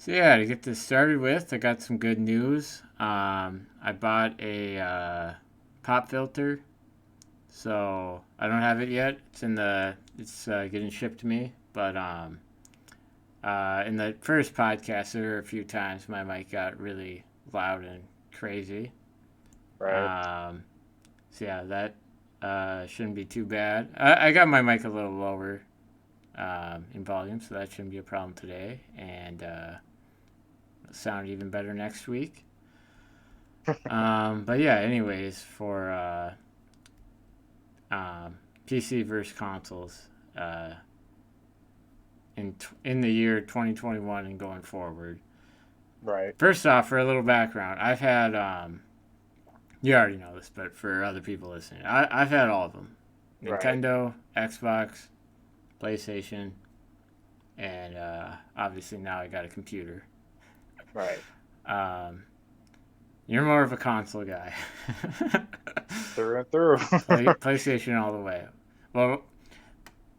So yeah, to get this started with, I got some good news. I bought a pop filter, so I don't have it yet. It's getting shipped to me. But in the first podcast, there were a few times my mic got really loud and crazy. Right. Um, so yeah, that shouldn't be too bad. I got my mic a little lower in volume, so that shouldn't be a problem today. And sound even better next week. But yeah, anyways, for PC versus consoles uh, in the year 2021 and going forward. Right. First off, for a little background, I've had you already know this, but for other people listening, I've had all of them: Right. Nintendo, Xbox, PlayStation, and obviously now I got a computer. Right. Um, you're more of a console guy. Through and through. PlayStation all the way. Well,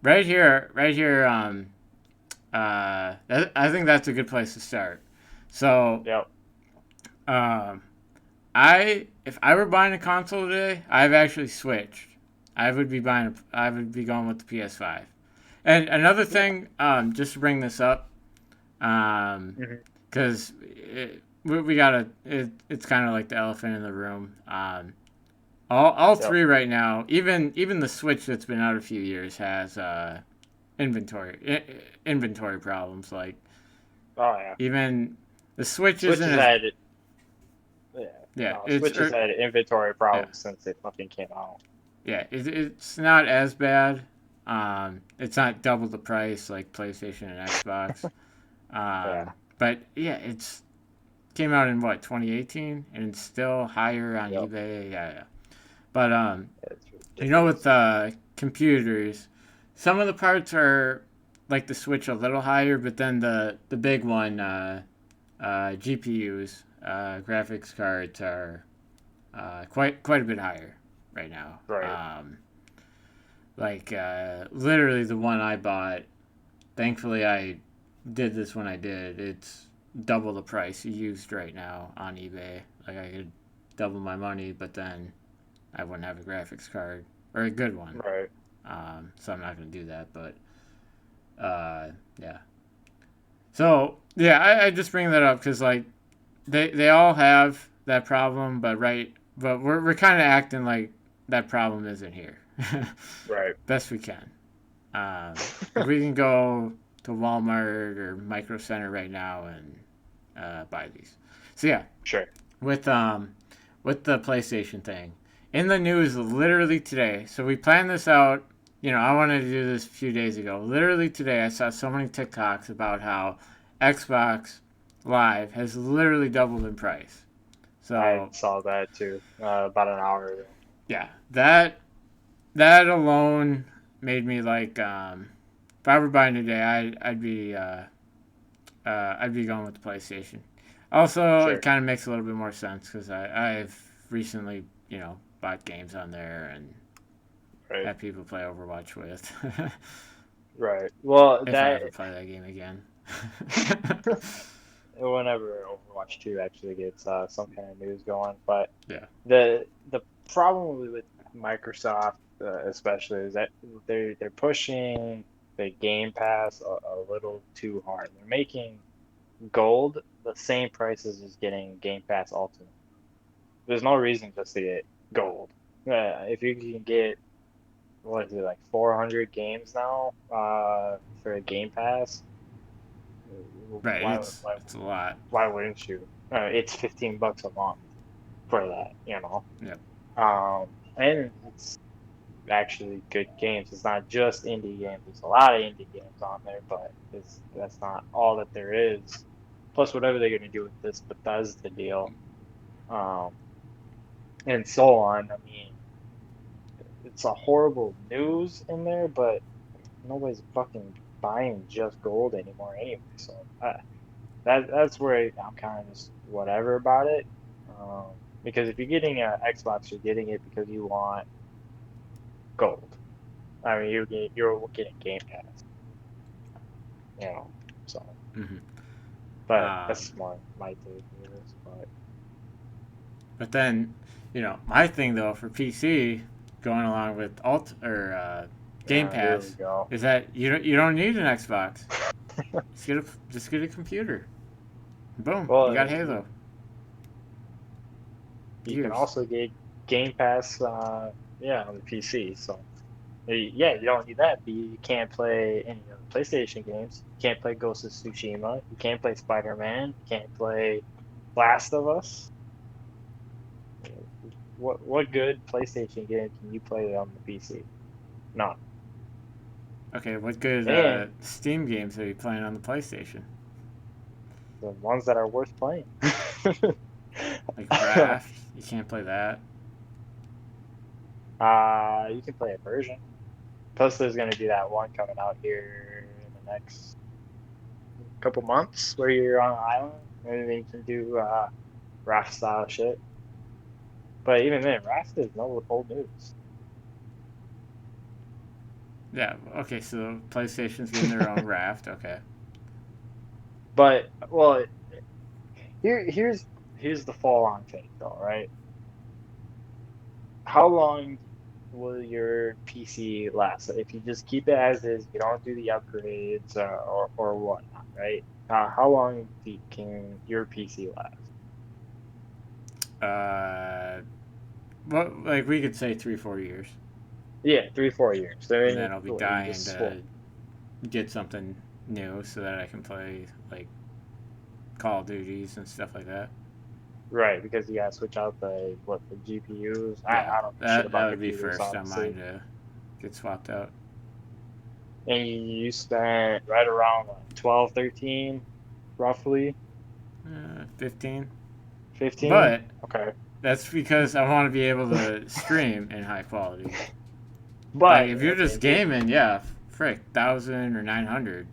right here. I think that's a good place to start. So, Yep. um, if I were buying a console today, I've actually switched. I would be going with the PS5. And another Yeah. thing, just to bring this up, Hmm. because we gotta, it's kind of like the elephant in the room. All Yep. three right now, even the Switch that's been out a few years has inventory problems. Like Oh yeah. even the Switch Switch isn't has as had it. Yeah. yeah No, it's Switch has had inventory yeah problems since it fucking came out. it's not as bad. It's not double the price like PlayStation and Xbox. Yeah. But yeah, it's came out in what 2018 and it's still higher on Yep. eBay. Yeah, yeah. But It's with ridiculous. computers, some of the parts are like the Switch a little higher, but then the big one, GPUs, graphics cards are quite a bit higher right now. Right. Literally the one I bought. Thankfully, I did this when I did. It's double the price used right now on eBay. Like I could double my money, but then I wouldn't have a graphics card or a good one. Right. So I'm not going to do that. But yeah. So yeah, I just bring that up because like they all have that problem, but we're kind of acting like that problem isn't here. Right. Best we can. If we can go to Walmart or Micro Center right now and buy these. So yeah, Sure. with um with the PlayStation thing in the news literally today. So we planned this out. I wanted to do this a few days ago. Literally today, I saw so many TikToks about how Xbox Live has literally doubled in price. I So saw that too. About an hour ago. yeah, that alone made me like, if I were buying today, I'd be going with the PlayStation. Also, it Sure. kind of makes a little bit more sense because I've recently bought games on there and Right. had people play Overwatch with. Right. Well, If I that ever play that game again. whenever Overwatch 2 actually gets some kind of news going, but Yeah. the problem with Microsoft, especially, is that they're pushing the Game Pass a little too hard. They're making Gold the same prices as getting Game Pass Ultimate. There's no reason just to get Gold. If you can get, what is it, like 400 games now for a Game Pass, Right. why It's why it's a lot. why wouldn't you? It's $15 a month for that, you know. Yep. And it's actually good games. It's not just indie games. There's a lot of indie games on there, but that's not all that there is. Plus, whatever they're gonna do with this Bethesda deal, um, and so on. I mean, it's a horrible news in there, but nobody's fucking buying just gold anymore anyway. So that's where I'm kind of just whatever about it. Because if you're getting an Xbox, you're getting it because you want gold. I mean, you're getting Game Pass, you know. So Hmm. But Um, that's more my take of this. But but then, my thing though for PC, going along with Game here we Pass, go. is that you don't need an Xbox. Just get a computer. Boom, you Well, got Halo. you can Gears. also get Game Pass, yeah, on the PC. So yeah, you don't need that. But you can't play any of the PlayStation games. You can't play Ghost of Tsushima. You can't play Spider-Man. You can't play Last of Us. What good PlayStation game can you play on the PC? None. Okay, what good And Steam games are you playing on the PlayStation? the ones that are worth playing. Like Raft, you can't play that. You can play a version. Plus, there's gonna be that one coming out here in the next couple months where you're on an island and then you can do raft style shit. But even then, raft is no old news. Yeah, okay, so PlayStation's getting their own Raft. Okay. But well, here's the fall on take though, right? How long will your PC last? If you just keep it as is, you don't do the upgrades or whatnot, right? How long can your PC last? Uh, well, like we could say 3, 4 years, Yeah, 3, 4 years. So and then then I'll be you dying just swap. to get something new so that I can play like Call of Duties and stuff like that. Right, because you gotta switch out the GPUs. Yeah, I don't know shit that about would be computers, first on mine obviously. to get swapped out. And you spent right around like 12, 13, roughly 15, 15. but Okay. that's because I want to be able to stream in high quality. Like But if you're okay, just gaming, yeah, frick, 1,000 or 900,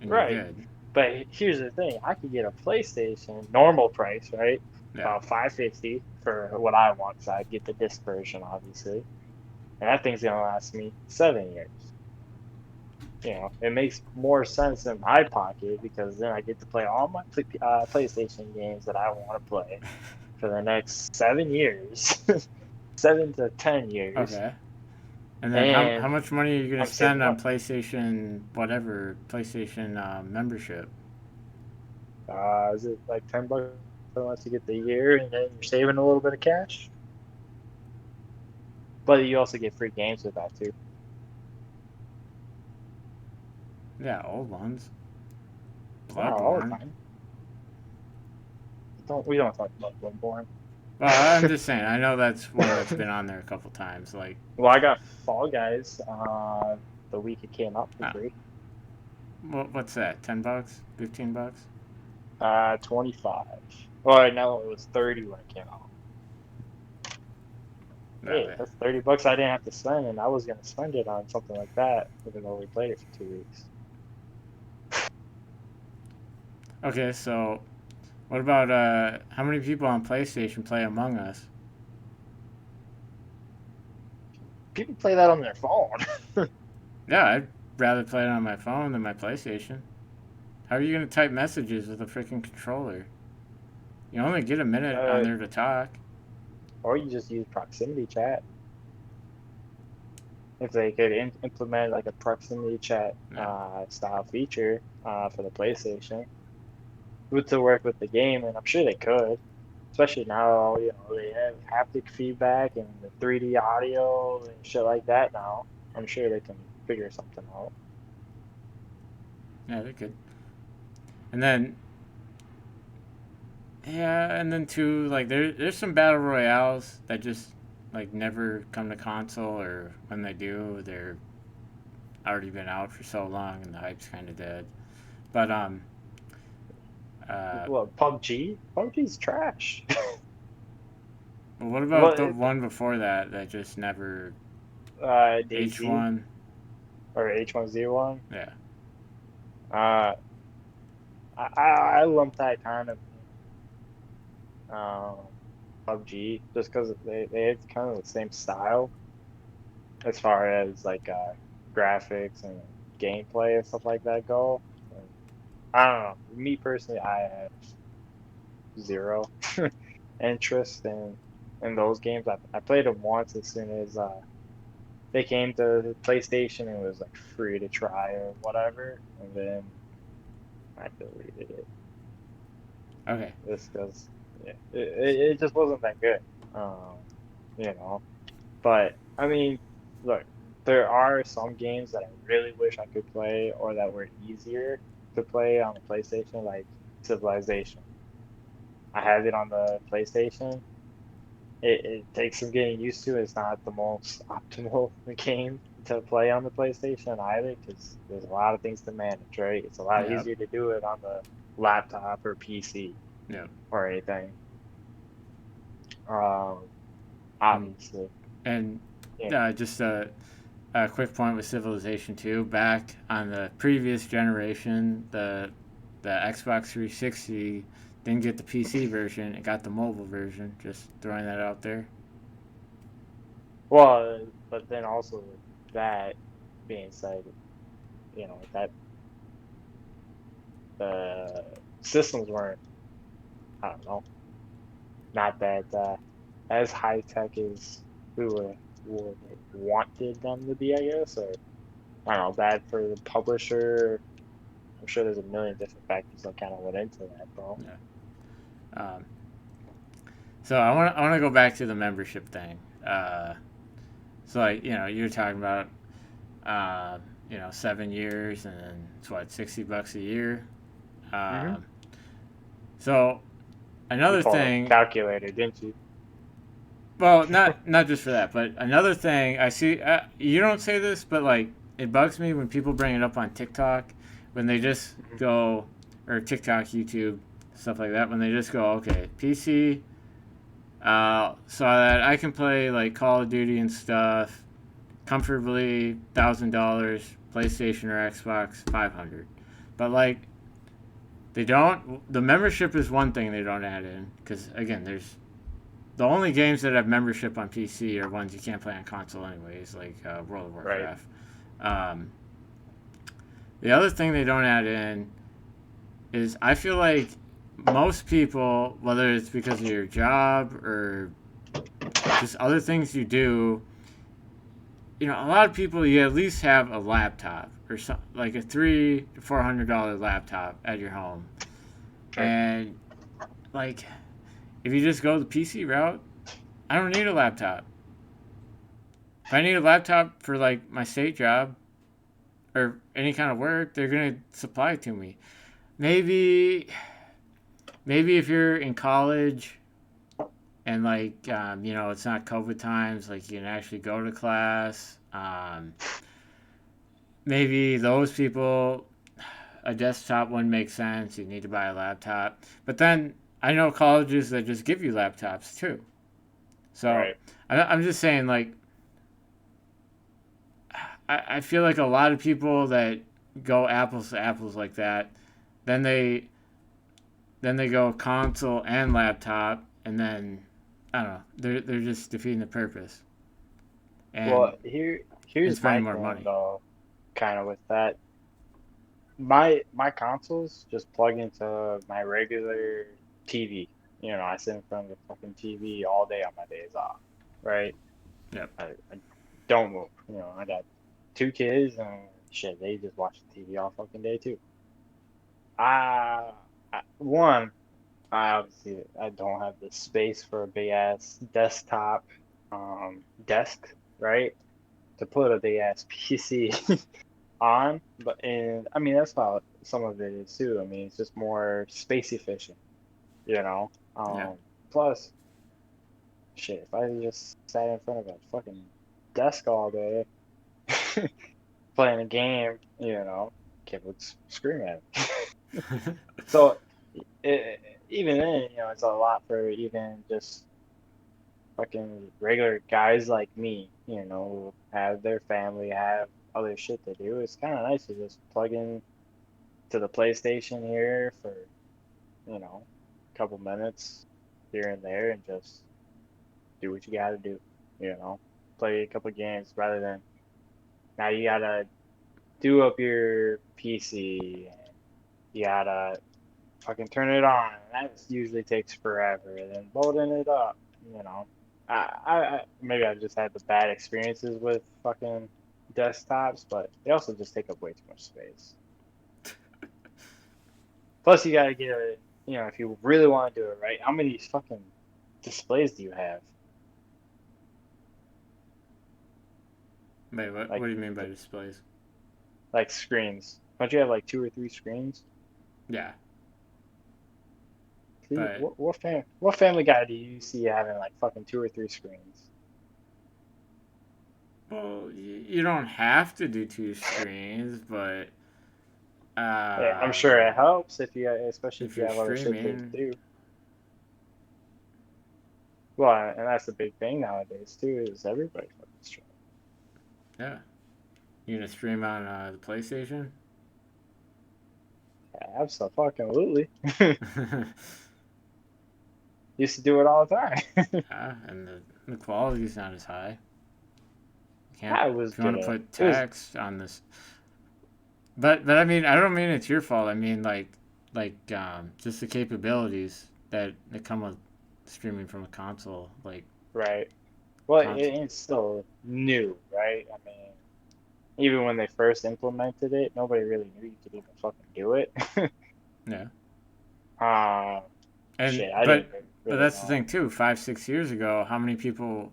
and you're right. good. But here's the thing, I could get a PlayStation normal price, right? Yeah. About 550 for what I want, so I'd get the disc version, obviously. And that thing's gonna last me 7 years. It makes more sense in my pocket because then I get to play all my PlayStation games that I want to play for the next 7 years, 7 to 10 years, Okay. And then how and much money are you gonna I'm saving spend on money. PlayStation whatever PlayStation membership? Is it like $10 unless you get the year, and then you're saving a little bit of cash? But you also get free games with that too. Yeah, old ones. Not all the Bloodborne. time. We don't talk about Bloodborne. Well, I'm just saying. I know that's one that's been on there a couple times. Like, Well, I got Fall Guys the week it came out for ah, free. what's that? $10? $15? 25. Well, no, it was 30 when it came out. No, Hey, yeah. that's $30 I didn't have to spend, and I was gonna spend it on something like that, even though we played it for 2 weeks. Okay, so what about how many people on PlayStation play Among Us? People play that on their phone. Yeah, I'd rather play it on my phone than my PlayStation. How are you gonna type messages with a freaking controller? You only get a minute on uh, there to talk. or you just use proximity chat. If they could implement like a proximity chat Yeah. style feature for the PlayStation, would to work with the game, and I'm sure they could. Especially now, they have haptic feedback and the 3D audio and shit like that now. I'm sure they can figure something out. Yeah, they could. And then yeah, and then too, like there's some battle royales that just like never come to console, or when they do, they're already been out for so long and the hype's kind of dead. But uh, Well, PUBG? PUBG's trash. well, what about Well, the one before that that just never DayZ H1? or H1Z1. Yeah, Uh, I lump that kind of um, PUBG just because they have kind of the same style as far as like graphics and gameplay and stuff like that go. And I don't know. Me personally, I have zero interest in those games. I played them once as soon as they came to the PlayStation and it was like free to try or whatever, and then I deleted it Okay. just because it just wasn't that good. Um, you know. But I mean, look, there are some games that I really wish I could play or that were easier to play on the PlayStation, like Civilization. I had it on the PlayStation. It takes some getting used to. It's not the most optimal game to play on the PlayStation either, because there's a lot of things to manage, right? It's a lot Yep. easier to do it on the laptop or PC Yep. or anything. Um, And obviously, and yeah. just a quick point with Civilization 2. Back on the previous generation, the Xbox 360 didn't get the PC version; it got the mobile version. Just throwing that out there. Well, but then also with that being said, that the systems weren't, I don't know, not that as high tech as we would wanted them to be, I guess, or I don't know, bad for the publisher. I'm sure there's a million different factors that kind of went into that, bro. Yeah. Um, so I want to go back to the membership thing. So like you're talking about 7 years and then it's what $60 a year. Hmm. Um, so You another pulled a thing. calculator, didn't you? Well, not just for that, but another thing I see. You don't say this, but like it bugs me when people bring it up on TikTok when they just Hmm. go or TikTok, YouTube, stuff like that. When they just go, okay, PC, so that I can play like Call of Duty and stuff comfortably, $1,000, PlayStation or Xbox 500. But like they don't. The membership is one thing they don't add in because again, there's the only games that have membership on PC are ones you can't play on console anyways, like World of Right. Warcraft. Um, the other thing they don't add in is I feel like most people, whether it's because of your job or just other things you do, a lot of people you at least have a laptop or like a $300 to $400 laptop at your home, Right. and like if you just go the PC route, I don't need a laptop. If I need a laptop for like my state job, or any kind of work, they're gonna supply it to me. Maybe maybe if you're in college and like it's not COVID times, like you can actually go to class. Maybe those people a desktop wouldn't make sense. You need to buy a laptop. But then I know colleges that just give you laptops too. So Right. I'm just saying like I feel like a lot of people that go apples to apples like that, then they go console and laptop, and then I don't know. They're just defeating the purpose Well, and here's my spending more thing money. though, kind of with that. My consoles just plug into my regular TV. I sit in front of the fucking TV all day on my days off, right? Yep. I don't move. I got two kids and shit, they just watch the TV all fucking day too. One, I obviously I don't have the space for a big ass desktop desk, right? To put a big ass PC on, but and I mean that's how some of it is too. I mean it's just more space efficient, you know. Yeah. Plus, shit, if I just sat in front of a fucking desk all day playing a game, kid would scream at me. So it, even then, it's a lot for even just fucking regular guys like me, who have their family, have other shit to do. It's kind of nice to just plug in to the PlayStation here for, a couple minutes here and there and just do what you gotta do, you know. Play a couple games rather than now you gotta do up your PC and You gotta fucking turn it on. And that usually takes forever. And then loading it up, you know. Maybe I've just had the bad experiences with fucking desktops, but they also just take up way too much space. Plus, you gotta get it, if you really want to do it right, how many fucking displays do you have? Wait, what? Like, What do you mean by displays? like screens? Don't you have like two or three screens? Yeah, See, but what family guy do you see having like fucking two or three screens? well, you don't have to do two screens, but Yeah, I'm sure it helps especially if if you you're have other shit to streaming, do. Well, and that's the big thing nowadays too, is everybody fucking streaming. yeah, you're gonna stream on the PlayStation. Yeah, absolutely. Used to do it all the time. Yeah, and the quality's not as high. You can't I was if you want to good. put It was text on this. But I mean, I don't mean it's your fault. I mean just the capabilities that come with streaming from a console, like right. Well, console. it's still new, right? I mean, even when they first implemented it, nobody really knew you could even fucking do it. Yeah, Uh, and shit, I didn't but really that's the know. thing too. 5 6 years ago, how many people,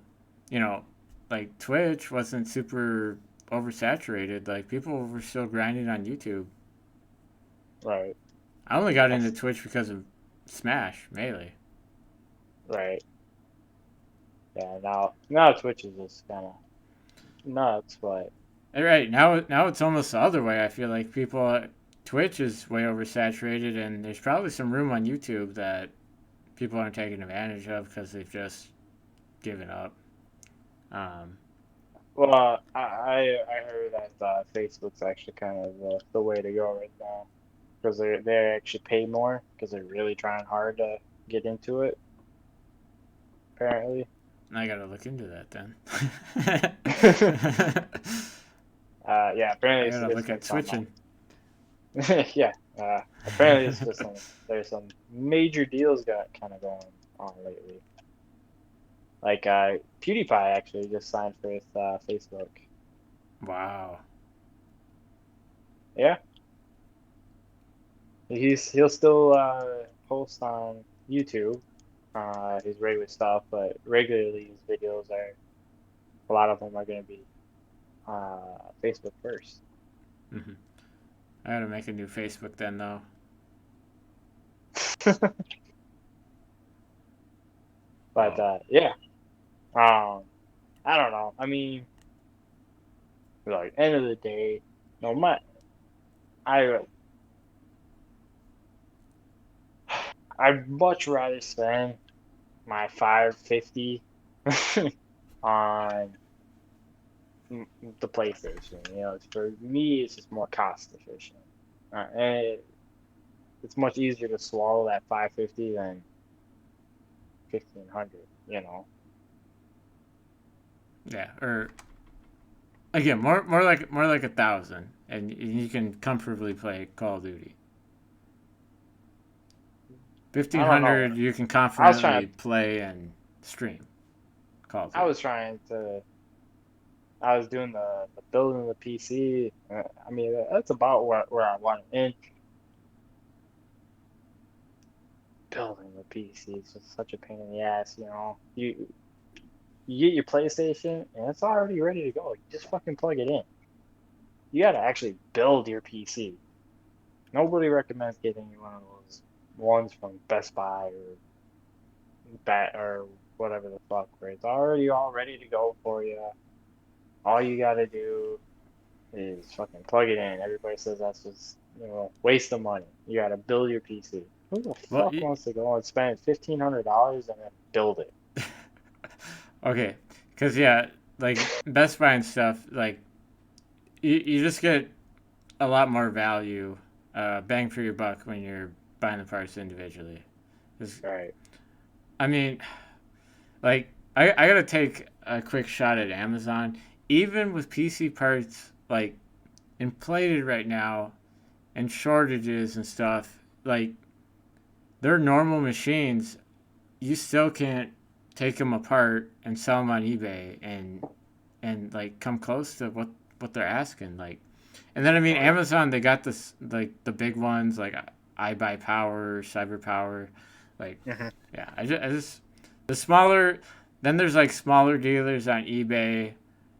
you know, like Twitch wasn't super oversaturated. Like people were still grinding on YouTube. Right. I only got into That's Twitch because of Smash Melee. right. Yeah, now Twitch is just kind of nuts, but And right now it's almost the other way. I feel like Twitch is way oversaturated, and there's probably some room on YouTube that people aren't taking advantage of because they've just given up. Um, well, I heard that Facebook's actually kind of the way to go right now because they actually pay more because they're really trying hard to get into it, apparently. I gotta look into that then. Yeah, I apparently gotta there's look been at some switching. yeah, apparently there's some major deals got kind of going on lately. Like PewDiePie actually just signed for his Facebook. Wow. Yeah, he'll still post on YouTube his regular stuff, but regularly his videos are a lot of them are gonna be Facebook first. Hmm. I gotta make a new Facebook then though. But Oh, yeah, um, I don't know. I mean, like end of the day, no, I I'd much rather spend my 550 on the PlayStation. For me, it's just more cost efficient, and it's much easier to swallow that 550 than 1500. yeah. Or again, more like 1,000, and you can comfortably play Call of Duty. I fifteen don't know. hundred, you can I was trying confidently to. play and stream Call of I Duty. was trying to. I was doing the building the PC. I mean, that's about where I want it. And building the PC is just such a pain in the ass. You get your PlayStation and it's already ready to go. You just fucking plug it in. You got to actually build your PC. Nobody recommends getting you one of those ones from Best Buy or Bat or whatever the fuck, where it's already all ready to go for you. All you got to do is fucking plug it in. Everybody says that's just waste of money. You got to build your PC. Who the Well, fuck wants to go and spend $1,500 and then build it? okay, because yeah, like Best Buy and stuff, like you just get a lot more value, bang for your buck when you're buying the parts individually. 'Cause, Right. I mean, like I gotta take a quick shot at Amazon. Even with PC parts like inflated right now, and shortages and stuff, like they're normal machines, you still can't take them apart and sell them on eBay and like come close to what they're asking. Like, and then I mean Right. Amazon, they got this like the big ones like I Buy Power, Cyber Power, like Hmm. yeah. I just the smaller. Then there's like smaller dealers on eBay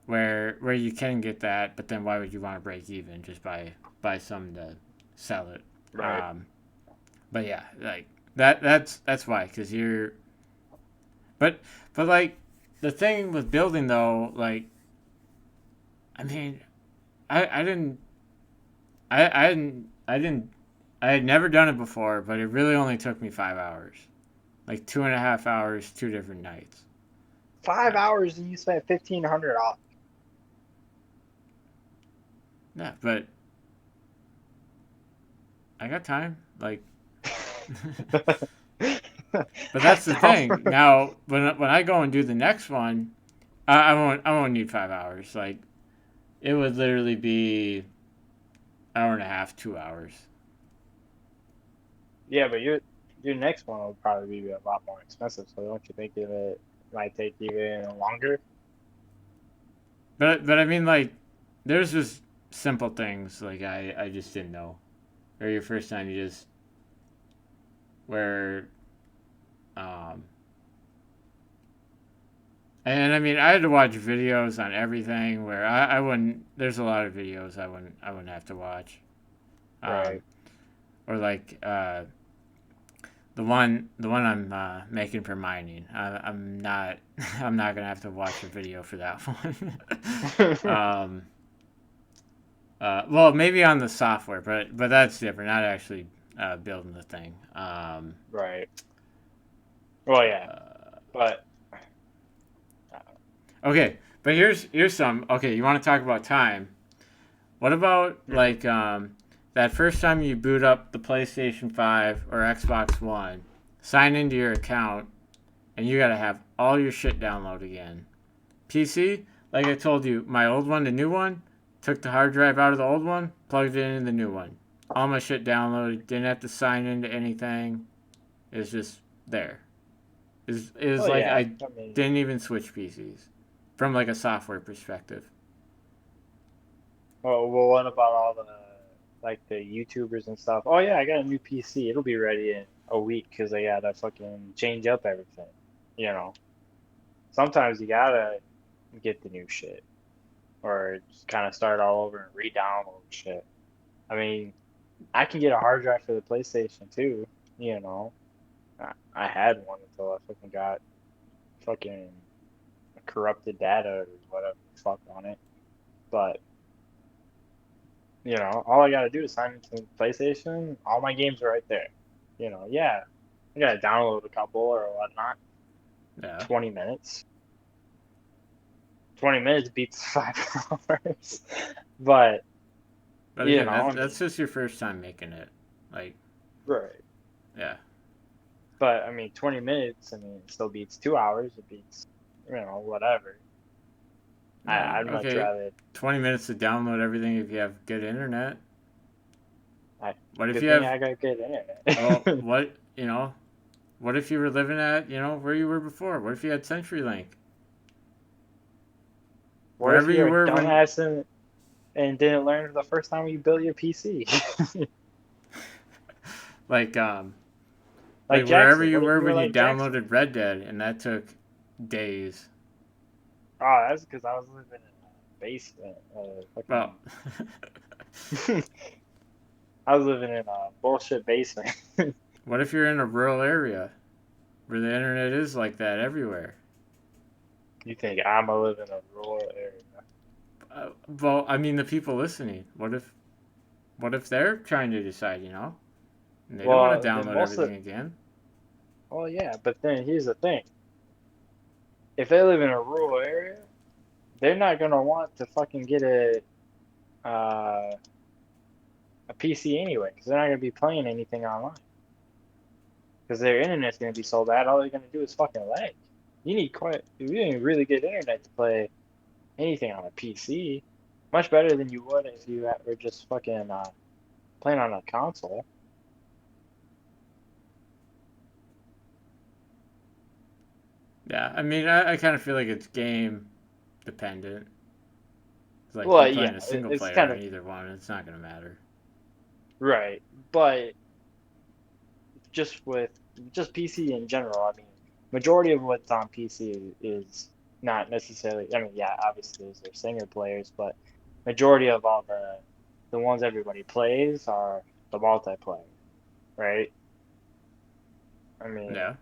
where you can get that, but then why would you want to break even? Just buy some to sell it. Right. Um, but yeah, like that's why, because you're but but like the thing with building though, like I mean, I didn't I didn't I had never done it before, but it really only took me 5 hours, like 2.5 hours, 2 different nights. 5 hours and you spent $1,500. Yeah, but I got time. Like, but that's the That's thing. Now, when I go and do the next one, I won't need 5 hours. Like, it would literally be hour and a half, 2 hours. Yeah, but your next one will probably be a lot more expensive. So don't you think it might take even longer? But I mean, like, there's just simple things like I just didn't know. Or your first time, you just where um. And I mean, I had to watch videos on everything where I wouldn't. There's a lot of videos I wouldn't have to watch. Right. Um, or like the one I'm making for mining. I'm not I'm not gonna have to watch a video for that one. um, well, maybe on the software, but that's different. Not actually building the thing. Right. Well, yeah, Uh, but okay, but here's some. Okay, you want to talk about time? What about mhm. like that first time you boot up the PlayStation 5 or Xbox One, sign into your account, and you gotta have all your shit download again. PC, like I told you, my old one, the new one, took the hard drive out of the old one, plugged it in the new one. All my shit downloaded, didn't have to sign into anything. It's just there. Is Well, like yeah. I I mean, didn't even switch PCs from like a software perspective. well, what about all the like the YouTubers and stuff? Oh yeah, I got a new PC. It'll be ready in a week because I gotta fucking change up everything. You know, sometimes you gotta get the new shit or just kind of start all over and re-download shit. I mean, I can get a hard drive for the PlayStation too. You know, I had one until I fucking got fucking corrupted data or whatever the fuck on it. But all I gotta do is sign into PlayStation. All my games are right there. Yeah, I gotta download a couple or whatnot. Yeah. 20 minutes. 20 minutes beats 5 hours. But But again, I that's mean, just your first time making it. Like, right. yeah. But I mean, 20 minutes. I mean, it still beats 2 hours. It beats whatever. Yeah, I'd much okay. rather. 20 minutes to download everything if you have good internet. I What if Good you thing have, I got good well, internet. what if you were living at, where you were before? What if you had CenturyLink? What if Wherever you you're a were when, dumbass and didn't learn the first time you built your PC? like, Like wherever Jackson, you what if were you were when you like Jackson? downloaded Red Dead and that took days. Oh, that's because I was living in a basement. Well, Fucking, I was living in a bullshit basement. what if you're in a rural area where the internet is like that everywhere? You think I'ma live in a rural area? Well, I mean, the people listening. What if they're trying to decide, and they don't want to Well, then download most of, everything again? well, yeah, but then here's the thing. If they live in a rural area, they're not gonna want to fucking get uh, a PC anyway, because they're not gonna be playing anything online. Because their internet's gonna be so bad, all they're gonna do is fucking lag. You need really good internet to play anything on a PC. Much better than you would if you were just fucking playing on a console. Yeah, I mean, I kind of feel like it's game dependent. It's like you're Well, playing yeah, a single it's player kind on of either one, it's not gonna matter. right, but just with just PC in general, I mean, majority of what's on PC is not necessarily. I mean, yeah, obviously there's single players, but majority of all the ones everybody plays are the multiplayer, right? I mean, Yeah,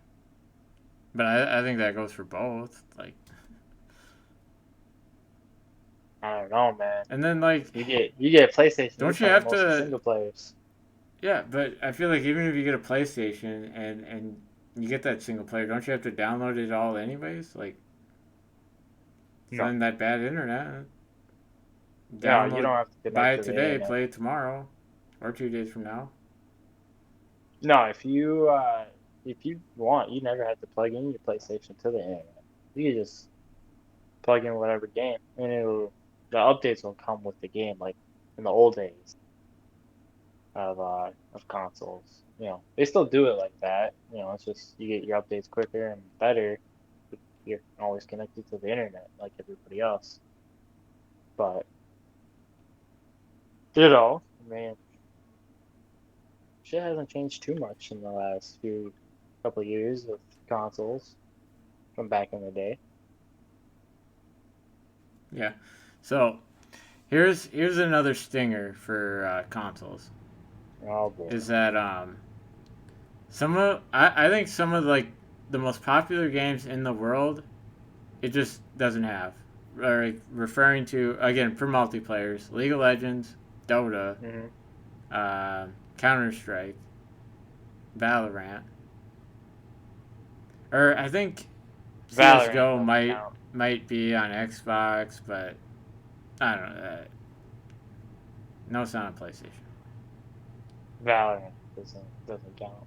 but I think that goes for both. Like, I don't know, man. and then like, You get a PlayStation, you're don't you playing have mostly to? single players. Yeah, but I feel like even if you get a PlayStation and you get that single player, don't you have to download it all anyways? Like, it's No, not that bad internet. no, you Download, don't have to buy connect it to the today, internet. play it tomorrow, or 2 days from now. No, if you want, you never have to plug in your PlayStation to the internet. You can just plug in whatever game, and the updates will come with the game, like in the old days of consoles. They still do it like that. It's just you get your updates quicker and better if you're always connected to the internet like everybody else. But I mean, shit hasn't changed too much in the last few couple years with consoles from back in the day. Yeah. So here's another stinger for consoles. Oh boy. Is that I think some of like the most popular games in the world it just doesn't have. Like referring to again for multiplayers, League of Legends, Dota, Hmm. Counter Strike, Valorant, or I think Valorant CS:GO doesn't might count. might be on Xbox, but I don't know. No, it's not on PlayStation. Valorant doesn't count.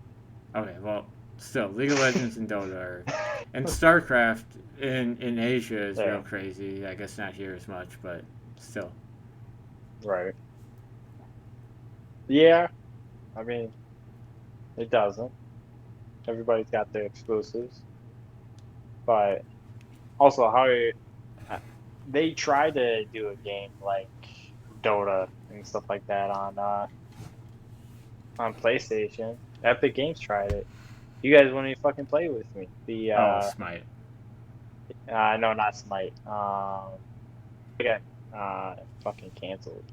Okay, well, still League of Legends and Dota are, and StarCraft in Asia is real Yeah, crazy. I guess not here as much, but still. right. Yeah, I mean it doesn't. Everybody's got their exclusives, but also uh, they try to do a game like Dota and stuff like that on PlayStation. Epic Games tried it. You guys wouldn't even fucking play with me. Oh, Smite. No, not Smite. They got fucking canceled.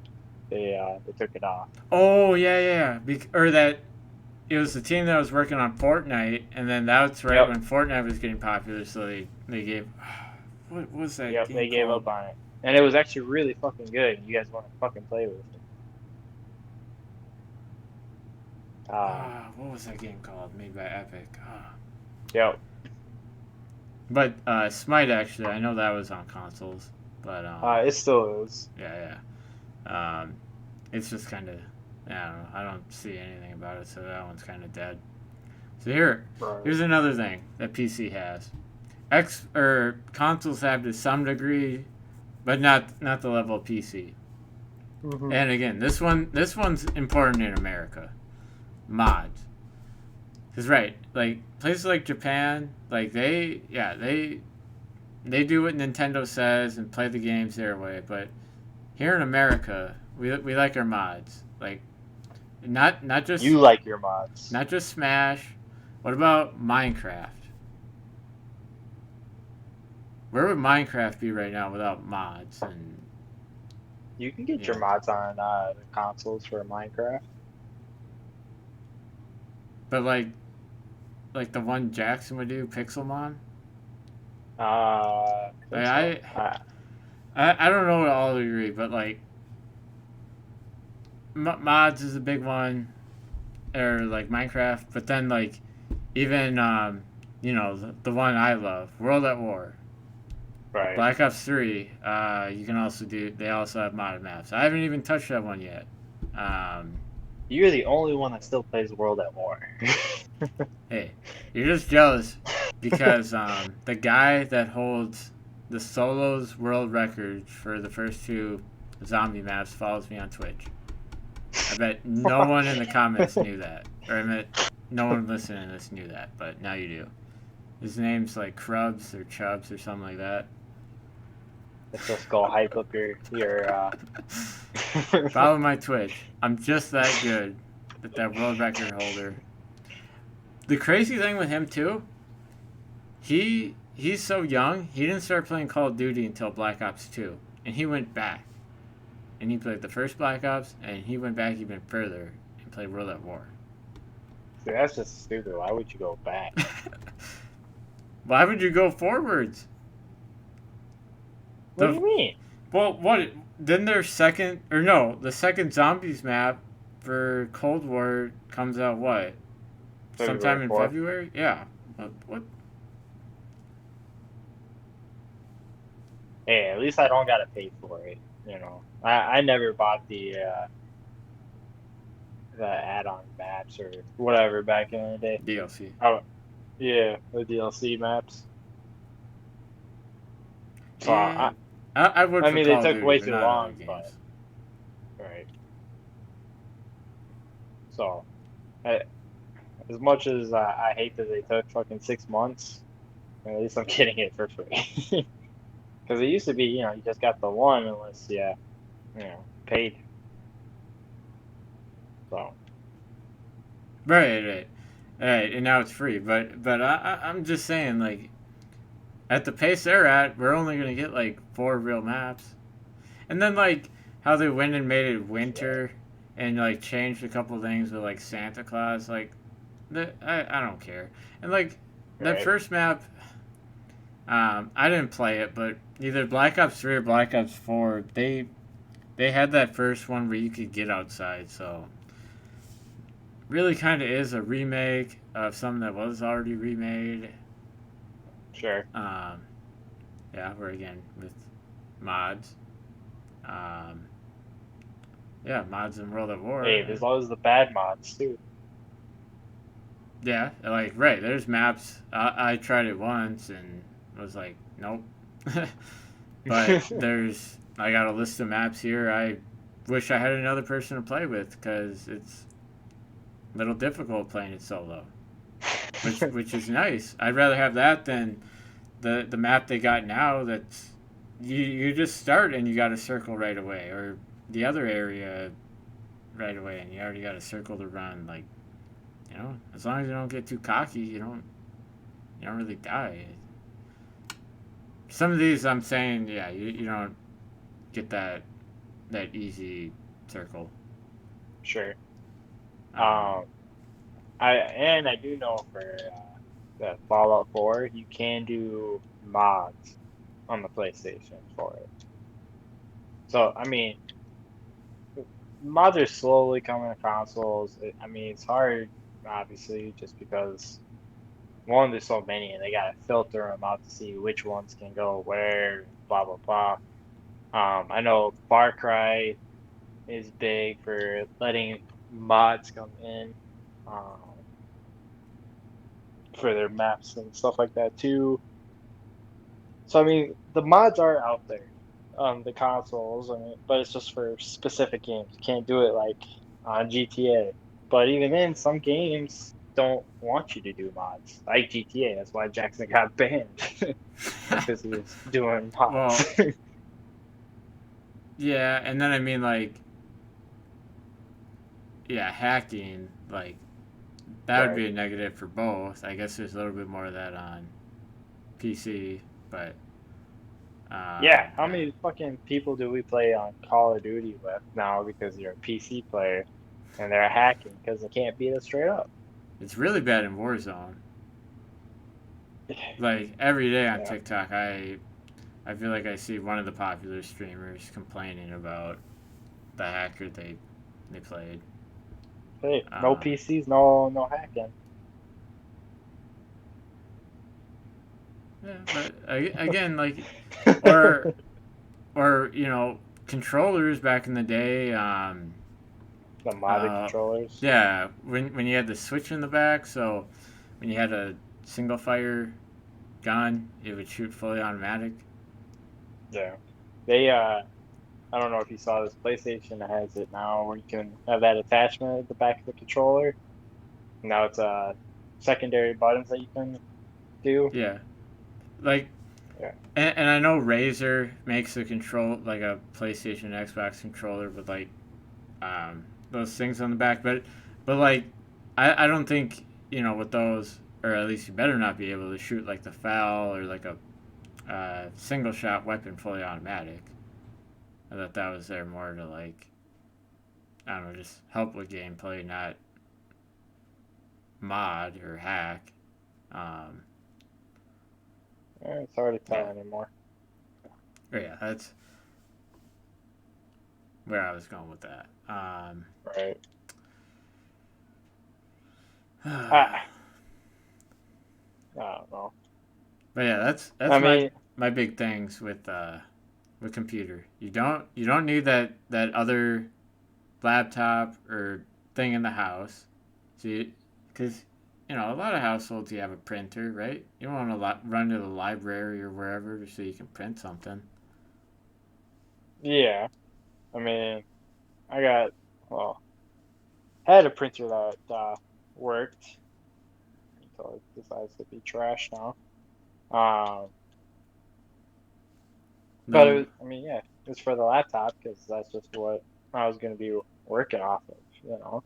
They took it off. Oh yeah, yeah. Or that it was the team that was working on Fortnite, and then that's right Yep, when Fortnite was getting popular, so they gave. What was that yep, game they gave called? up on it, and it was actually really fucking good. You guys want to fucking play with me? What was that game called? Made by Epic. Yep. But Smite actually, I know that was on consoles, but It still is. yeah, yeah. It's just kind of, I don't know. I don't see anything about it, so that one's kind of dead. So Right. here's another thing that PC has. X or consoles have to some degree, but not the level of PC. Hmm. And again, this one's important in America. Mods. Cause right, like places like Japan, like they do what Nintendo says and play the games their way. But here in America, we like our mods. Like not just You like your mods. not just Smash. What about Minecraft? Where would Minecraft be right now without mods and You can get you your know? mods on the consoles for Minecraft. But like the one Jackson would do, Pixelmon. I think so. Like, I don't know to all degree, but like mods is a big one, or like Minecraft. But then like even the one I love, World at War, Right. Black Ops 3. You can also do. They also have modded maps. I haven't even touched that one yet. Um, You're the only one that still plays World at War. hey, you're just jealous because the guy that holds the solos world record for the first two zombie maps follows me on Twitch. I bet no one in the comments knew that, or I bet no one listening to this knew that, but now you do. His name's like Krubs or Chubs or something like that. Let's just go hype up your Follow my Twitch. I'm just that good that that world record holder. The crazy thing with him too, he's so young. He didn't start playing Call of Duty until Black Ops 2, and he went back and he played the first Black Ops, and he went back even further and played World at War. See, that's just stupid. Why would you go back? Why would you go forwards? What do The you mean? well, what? Then their second or no, the second zombies map for Cold War comes out what? February Sometime in 4th. February? Yeah. What? Hey, at least I don't gotta pay for it. You know, I never bought the add-on maps or whatever back in the day. DLC. Oh, yeah, the DLC maps. So Yeah. I would I for mean, they Call of took Duty, way but too not other long, but games. right. So I, as much as I hate that they took fucking 6 months, at least I'm getting it for free. Because it used to be, you just got the one unless paid. So Right. Right. And now it's free. But I'm just saying, like, at the pace they're at, we're only gonna get like 4 real maps. And then like how they went and made it yeah, winter and like changed a couple things with like Santa Claus, like I don't care. And like that right, first map, I didn't play it, but either Black Ops 3 or Black Ops 4, they had that first one where you could get outside. So really, kind of is a remake of something that was already remade. sure. Um, yeah, we're again with mods. Um, yeah, mods in World at War. Hey, there's always the bad mods too. Yeah, like right. There's maps. I tried it once and was like, nope. But there's I got a list of maps here. I wish I had another person to play with because it's a little difficult playing it solo, which is nice. I'd rather have that than the map they got now. That's you just start and you got a circle right away, or the other area right away, and you already got a circle to run. Like as long as you don't get too cocky, you don't really die. Some of these I'm saying, yeah, you don't get that easy circle. Sure. Um, Um, I do know for that Fallout 4, you can do mods on the PlayStation for it. So I mean, mods are slowly coming to consoles. I mean, it's hard, obviously, just because one, there's so many, and they gotta filter them out to see which ones can go where, blah blah blah. I know Far Cry is big for letting mods come in, um, for their maps and stuff like that too. So I mean, the mods are out there on the consoles, I mean, but it's just for specific games. You can't do it like on GTA. But even then, some games don't want you to do mods, like GTA. That's why Jackson got banned. That's because he was doing mods. well, yeah, and then I mean like yeah, hacking like that would Right. be a negative for both. I guess there's a little bit more of that on PC, but Yeah, how yeah, many fucking people do we play on Call of Duty with now because you're a PC player and they're hacking because they can't beat us straight up? it's really bad in Warzone. Like every day on Yeah. TikTok, I feel like I see one of the popular streamers complaining about the hacker they played. Hey, no Um, PCs, no hacking. yeah, but again, like, or or controllers back in the day. The modded Uh, controllers. yeah, when you had the switch in the back, so when you had a single fire gun, it would shoot fully automatic. Yeah. They I don't know if you saw this. PlayStation has it now, where you can have that attachment at the back of the controller. Now it's secondary buttons that you can do. Yeah, like, Yeah, and I know Razer makes a control like a PlayStation Xbox controller with like those things on the back, but like I don't think with those, or at least you better not be able to shoot like the FAL or like a single shot weapon fully automatic. I thought that was there more to like I don't know, just help with gameplay, not mod or hack. Um, it's hard to yeah, tell anymore. but yeah, that's where I was going with that. Right. I I don't know. But yeah, that's I my mean, my big things with computer. You don't need that other laptop or thing in the house. So because a lot of households you have a printer, right? You don't want to run to the library or wherever so you can print something. yeah. I mean, I got well, had a printer that worked until it decides to be trash now. Um, but it No, was, I mean, yeah, it's for the laptop because that's just what I was gonna be working off of, you know.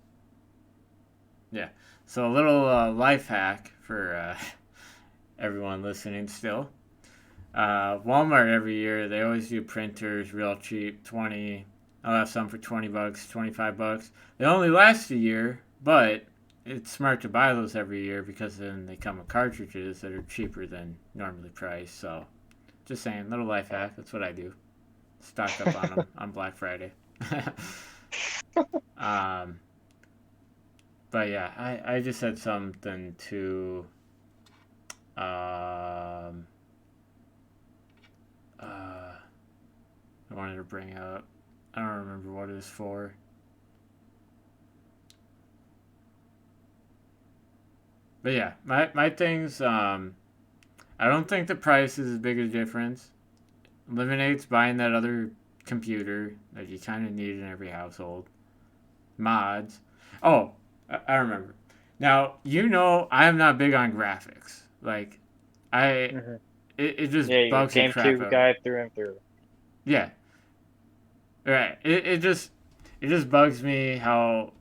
yeah. So a little life hack for everyone listening still. Walmart every year they always do printers real cheap, 20. I'll have some for $20, $25. They only last a year, but it's smart to buy those every year because then they come with cartridges that are cheaper than normally priced. So just saying, little life hack. That's what I do. Stock up on them on Black Friday. um, but yeah, I just had something to um, I wanted to bring up. I don't remember what it was for. But yeah, my things. I don't think the price is as big a difference. Eliminates buying that other computer that you kind of need in every household. Mods. Oh, I remember. Now I am not big on graphics. Like I, hmm it just Yeah, you're a bugs the crap GameCube out of me. guy through and through. Yeah, right. It just bugs me how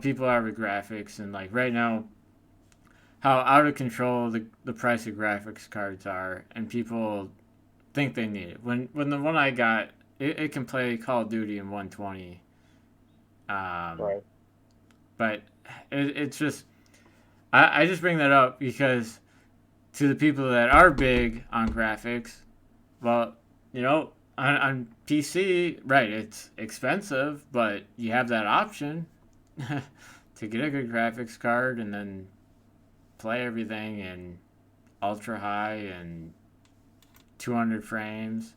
people are with graphics and like right now how out of control the price of graphics cards are, and people think they need it. When the one I got, it can play Call of Duty in 120, um, Right. but it's just I just bring that up because to the people that are big on graphics, well, on PC, right, it's expensive, but you have that option to get a good graphics card and then play everything in ultra high and 200 frames.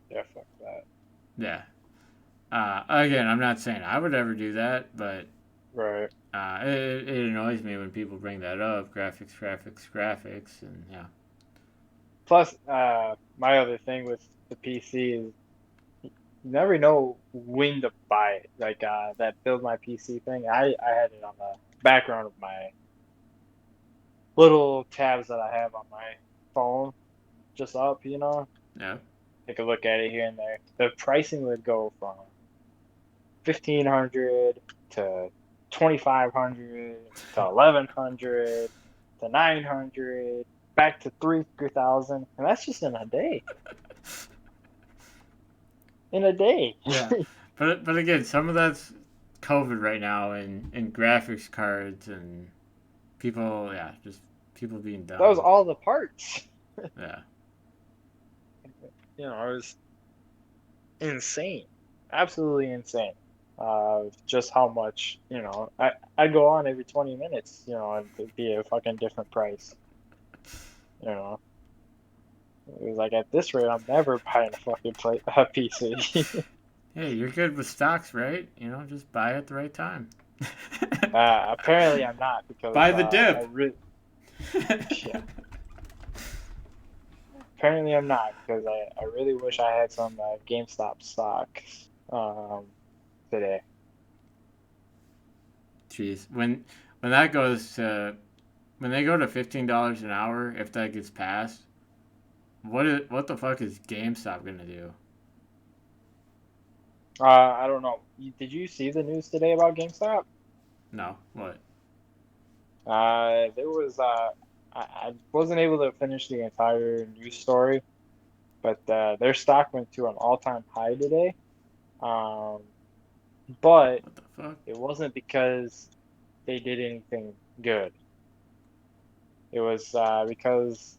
Yeah, fuck that. Yeah. Again, I'm not saying I would ever do that, but Right. it annoys me when people bring that up. Graphics, graphics, graphics, and yeah. Plus, my other thing with the PC is you never know when to buy it. Like that build my PC thing. I had it on the background of my little tabs that I have on my phone, just up, you know. Yeah. Take a look at it here and there. The pricing would go from 1,500 to 2,500 to 1,100 to 900 back to 3,000, and that's just in a day. In a day. Yeah. But again, some of that's COVID right now and graphics cards and people, yeah, just people being That was dumb. all the parts. Yeah. You know, it was insane, absolutely insane. Just how much, I go on every 20 minutes, and it'd be a fucking different price. You know, it was like at this rate, I'm never buying a fucking a PC. Hey, you're good with stocks, right? Just buy at the right time. Apparently, I'm not because Buy the I dip. really, yeah. apparently I'm not because I really wish I had some GameStop stock today. Jeez, when that goes to when they go to $15 an hour, if that gets passed, what the fuck is GameStop gonna do? I don't know. Did you see the news today about GameStop? No, what? There was I wasn't able to finish the entire news story, but their stock went to an all-time high today. Um, but What the fuck? it wasn't because they did anything good. It was because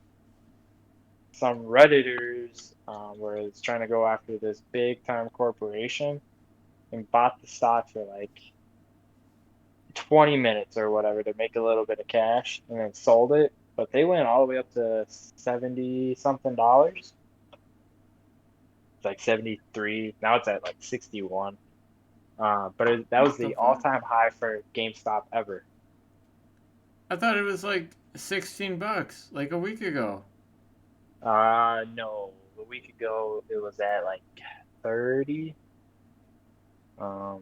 some Redditors were trying to go after this big time corporation and bought the stock for like 20 minutes or whatever to make a little bit of cash and then sold it. But they went all the way up to 70 something dollars. It's like 73. Now it's at like 61. That was What the the fuck? all-time high for GameStop ever. I thought it was like $16, like a week ago. No, a week ago it was at like 30.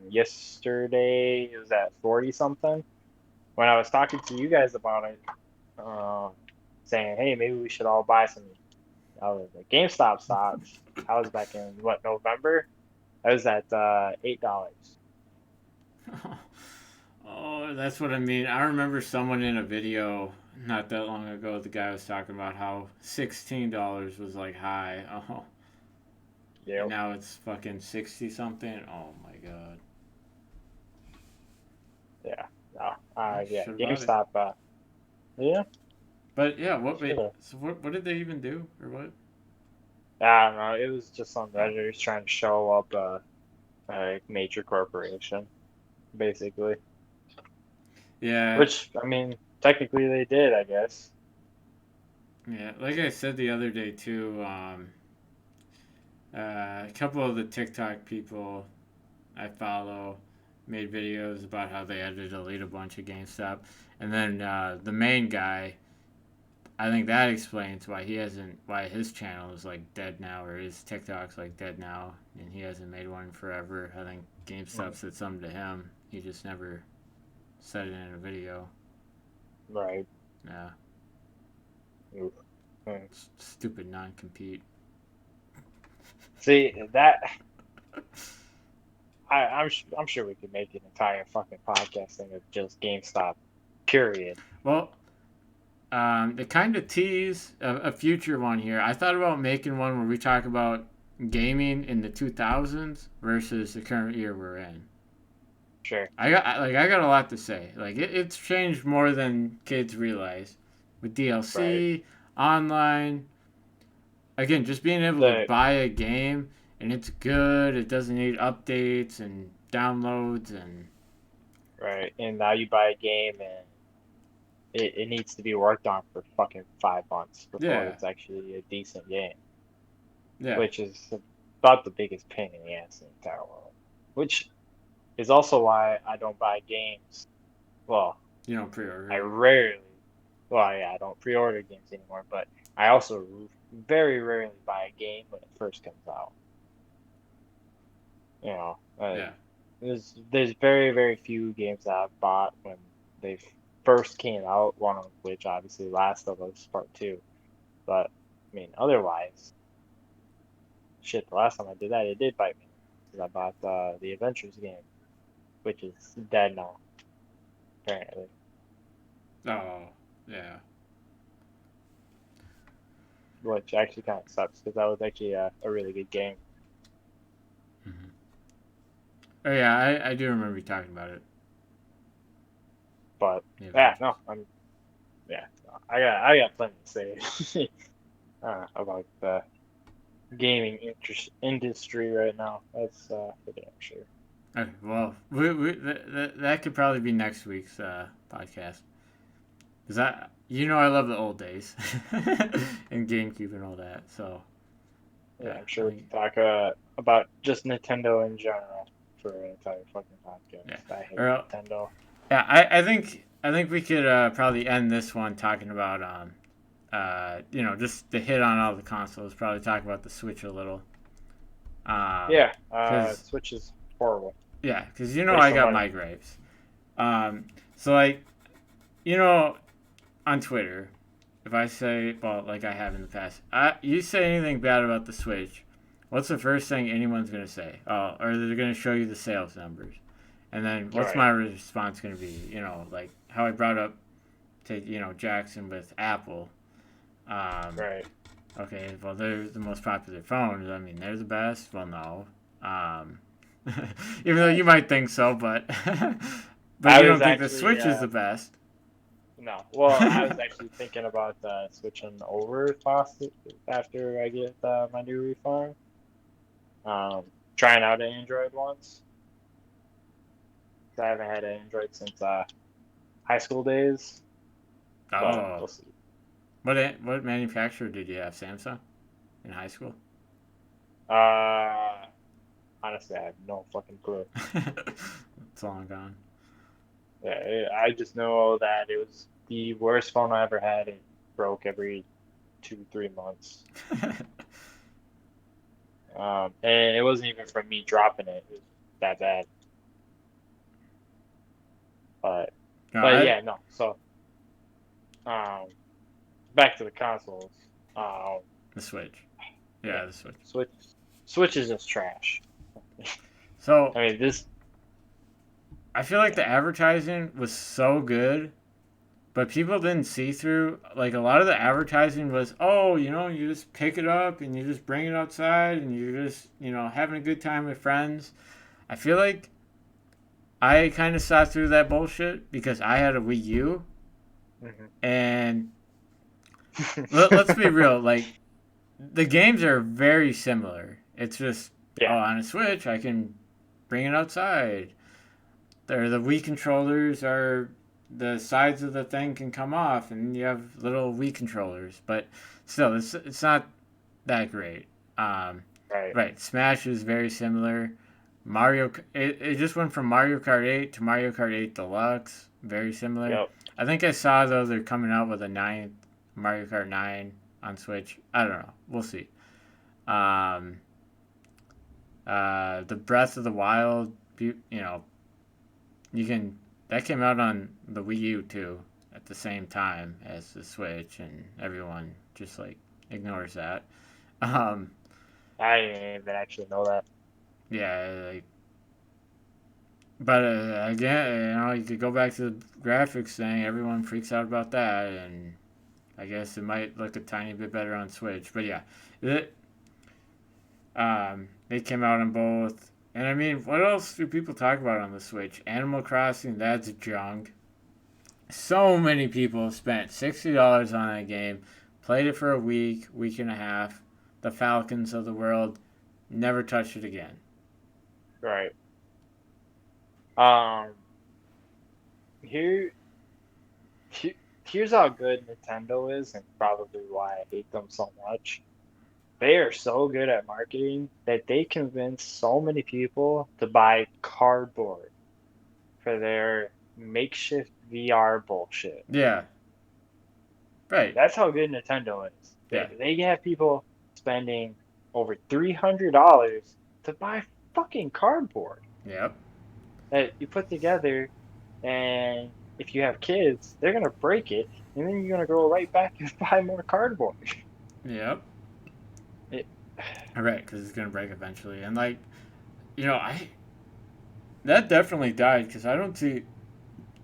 Yesterday it was at 40 something. When I was talking to you guys about it, um, saying, hey, maybe we should all buy some GameStop stocks. I was back in what, November? I was at $8. Oh, that's what I mean. I remember someone in a video not that long ago. The guy was talking about how $16 was like high. Oh, and Yep. now it's fucking 60 something. Oh my god. Yeah. No. I Yeah. should have bought it. GameStop. Yeah. But yeah, what Should wait? have. So what did they even do or what? I don't know. It was just some Oh, Redditors trying to show up a major corporation, basically. yeah, Which I mean, technically they did, I guess. yeah. Like I said the other day too. A couple of the TikTok people I follow made videos about how they had to delete a bunch of GameStop, and then the main guy. I think that explains why why his channel is like dead now, or his TikTok's like dead now, and he hasn't made one in forever. I think GameStop Mm, said something to him. He just never said it in a video. right. Yeah, Oof. Mm. stupid non-compete. See that I'm sure we could make an entire fucking podcast thing of just GameStop, period. Well, they kind of tease a future one here. I thought about making one where we talk about gaming in the 2000s versus the current year we're in. Sure. I got a lot to say. Like it's changed more than kids realize with Right. DLC, online. Again, just being able to The buy a game and it's good. It doesn't need updates and downloads and right. And now you buy a game and it needs to be worked on for fucking 5 months before yeah, it's actually a decent game, yeah. which is about the biggest pain in the ass in the entire world. Which is also why I don't buy games. Well, You don't I pre-order it. rarely, well, yeah, I don't pre-order games anymore, but I also very rarely buy a game when it first comes out. You know, Yeah, there's very few games that I've bought when they first came out. One of which obviously Last of Us Part Two. But I mean, otherwise, shit. The last time I did that, it did bite me because I bought the Adventures game, which is dead now apparently. oh yeah. Which actually kind of sucks because that was actually a really good game. Mm-hmm. Oh yeah, I do remember you talking about it. But The yeah, no, Avengers. yeah, no, I got plenty to say about the gaming industry right now. That's for damn sure. Okay, well, that could probably be next week's podcast. Cause I love the old days and GameCube and all that. So Yeah, yeah, I'm I sure we think can talk about just Nintendo in general for an entire fucking yeah, podcast. I hate or Nintendo. yeah, I think we could probably end this one talking about just the hit on all the consoles. Probably talk about the Switch a little. Yeah, Cause Switch is horrible. yeah, cause Waste I of got money. my gripes. So like you know on Twitter, if I say, well, like I have in the past, you say anything bad about the Switch, what's the first thing anyone's gonna say? Oh, or they're gonna show you the sales numbers, and then what's Right, my response gonna be? Like how I brought up to Jackson with Apple. Um, right. okay, well they're the most popular phones. I mean they're the best. Well, no. Um, even though Eh, you might think so, but but I you was don't think the actually Switch is the best. no. Well, I was actually thinking about switching over after I get my new refund. Trying out an Android once. 'Cause I haven't had an Android since high school days, but Oh, we'll see. what manufacturer did you have? Samsung in high school? Uh, Honestly, I have no fucking clue. It's long gone. Yeah, I just know that it was the worst phone I ever had. It broke every 2, 3 months. And it wasn't even from me dropping it. It was that bad. But No, but yeah, no. So um, back to the consoles. Um, the Switch. yeah, Yeah, the Switch. Switch Switch is just trash. So I mean this. I feel like Yeah. the advertising was so good, but people didn't see through. Like a lot of the advertising was, oh, you just pick it up and you just bring it outside and you're just, having a good time with friends. I feel like I kind of saw through that bullshit because I had a Wii U, Mhm. and let's be real, like the games are very similar. It's just, oh, Yeah. on a Switch I can bring it outside. The Wii controllers are the sides of the thing can come off, and you have little Wii controllers. But still, it's not that great. Um, Right. right, Smash is very similar. It just went from Mario Kart 8 to Mario Kart 8 Deluxe. Very similar. Yep. I think I saw though they're coming out with a Mario Kart 9 on Switch. I don't know. We'll see. Um, the Breath of the Wild, you can that came out on the Wii U too at the same time as the Switch, and everyone just like ignores that. Um, I didn't even actually know that. yeah, like, but again, you could go back to the graphics thing. Everyone freaks out about that, and I guess it might look a tiny bit better on Switch. But yeah, it, they came out on both. And I mean, what else do people talk about on the Switch? Animal Crossing, that's junk. So many people spent $60 on that game, played it for a week and a half. The Falcons of the world never touched it again. Right. Um. Here, he- Here's how good Nintendo is, and probably why I hate them so much. They are so good at marketing that they convince so many people to buy cardboard for their makeshift VR bullshit. Yeah, right. That's how good Nintendo is. Yeah, They have people spending over $300 to buy fucking cardboard yep, that you put together, and if you have kids, they're gonna break it, and then you're gonna go right back and buy more cardboard. yep. It, Right, because it's gonna break eventually. And like, I that definitely died because I don't see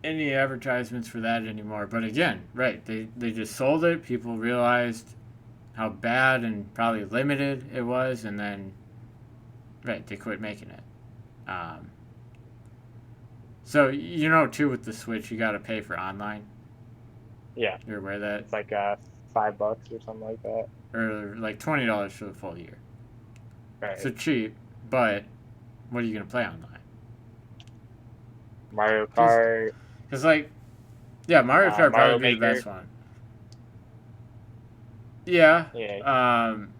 any advertisements for that anymore. But again, right, they just sold it. People realized how bad and probably limited it was, and then right, they quit making it. Um, so too with the Switch, you got to pay for online. yeah, You're aware of that, it's like $5 or something like that. or like $20 for the full year. So Right. cheap, but what are you gonna play online? Mario Because Kart, like yeah, Mario Kart probably Mario be the Maker. best one. Yeah. Yeah, Um,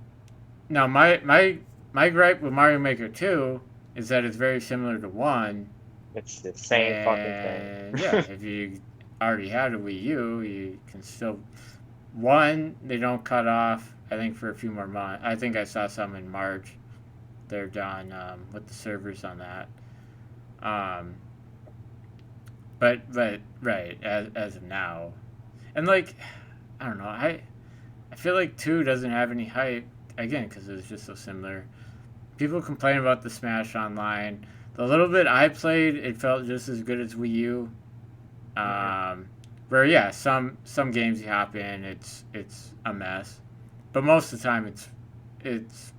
Now my gripe with Mario Maker 2 is that it's very similar to 1, it's the same fucking thing. and yeah, if you already had a Wii U, you can still One, they don't cut off. I think for a few more months. I think I saw some in March. They're done with the servers on that. Um, but right as of now, and like I don't know. I feel like two doesn't have any hype again because it's just so similar. People complain about the Smash Online. The little bit I played, it felt just as good as Wii U. Hmm. Um, where yeah, some games you hop in, it's a mess, but most of the time it's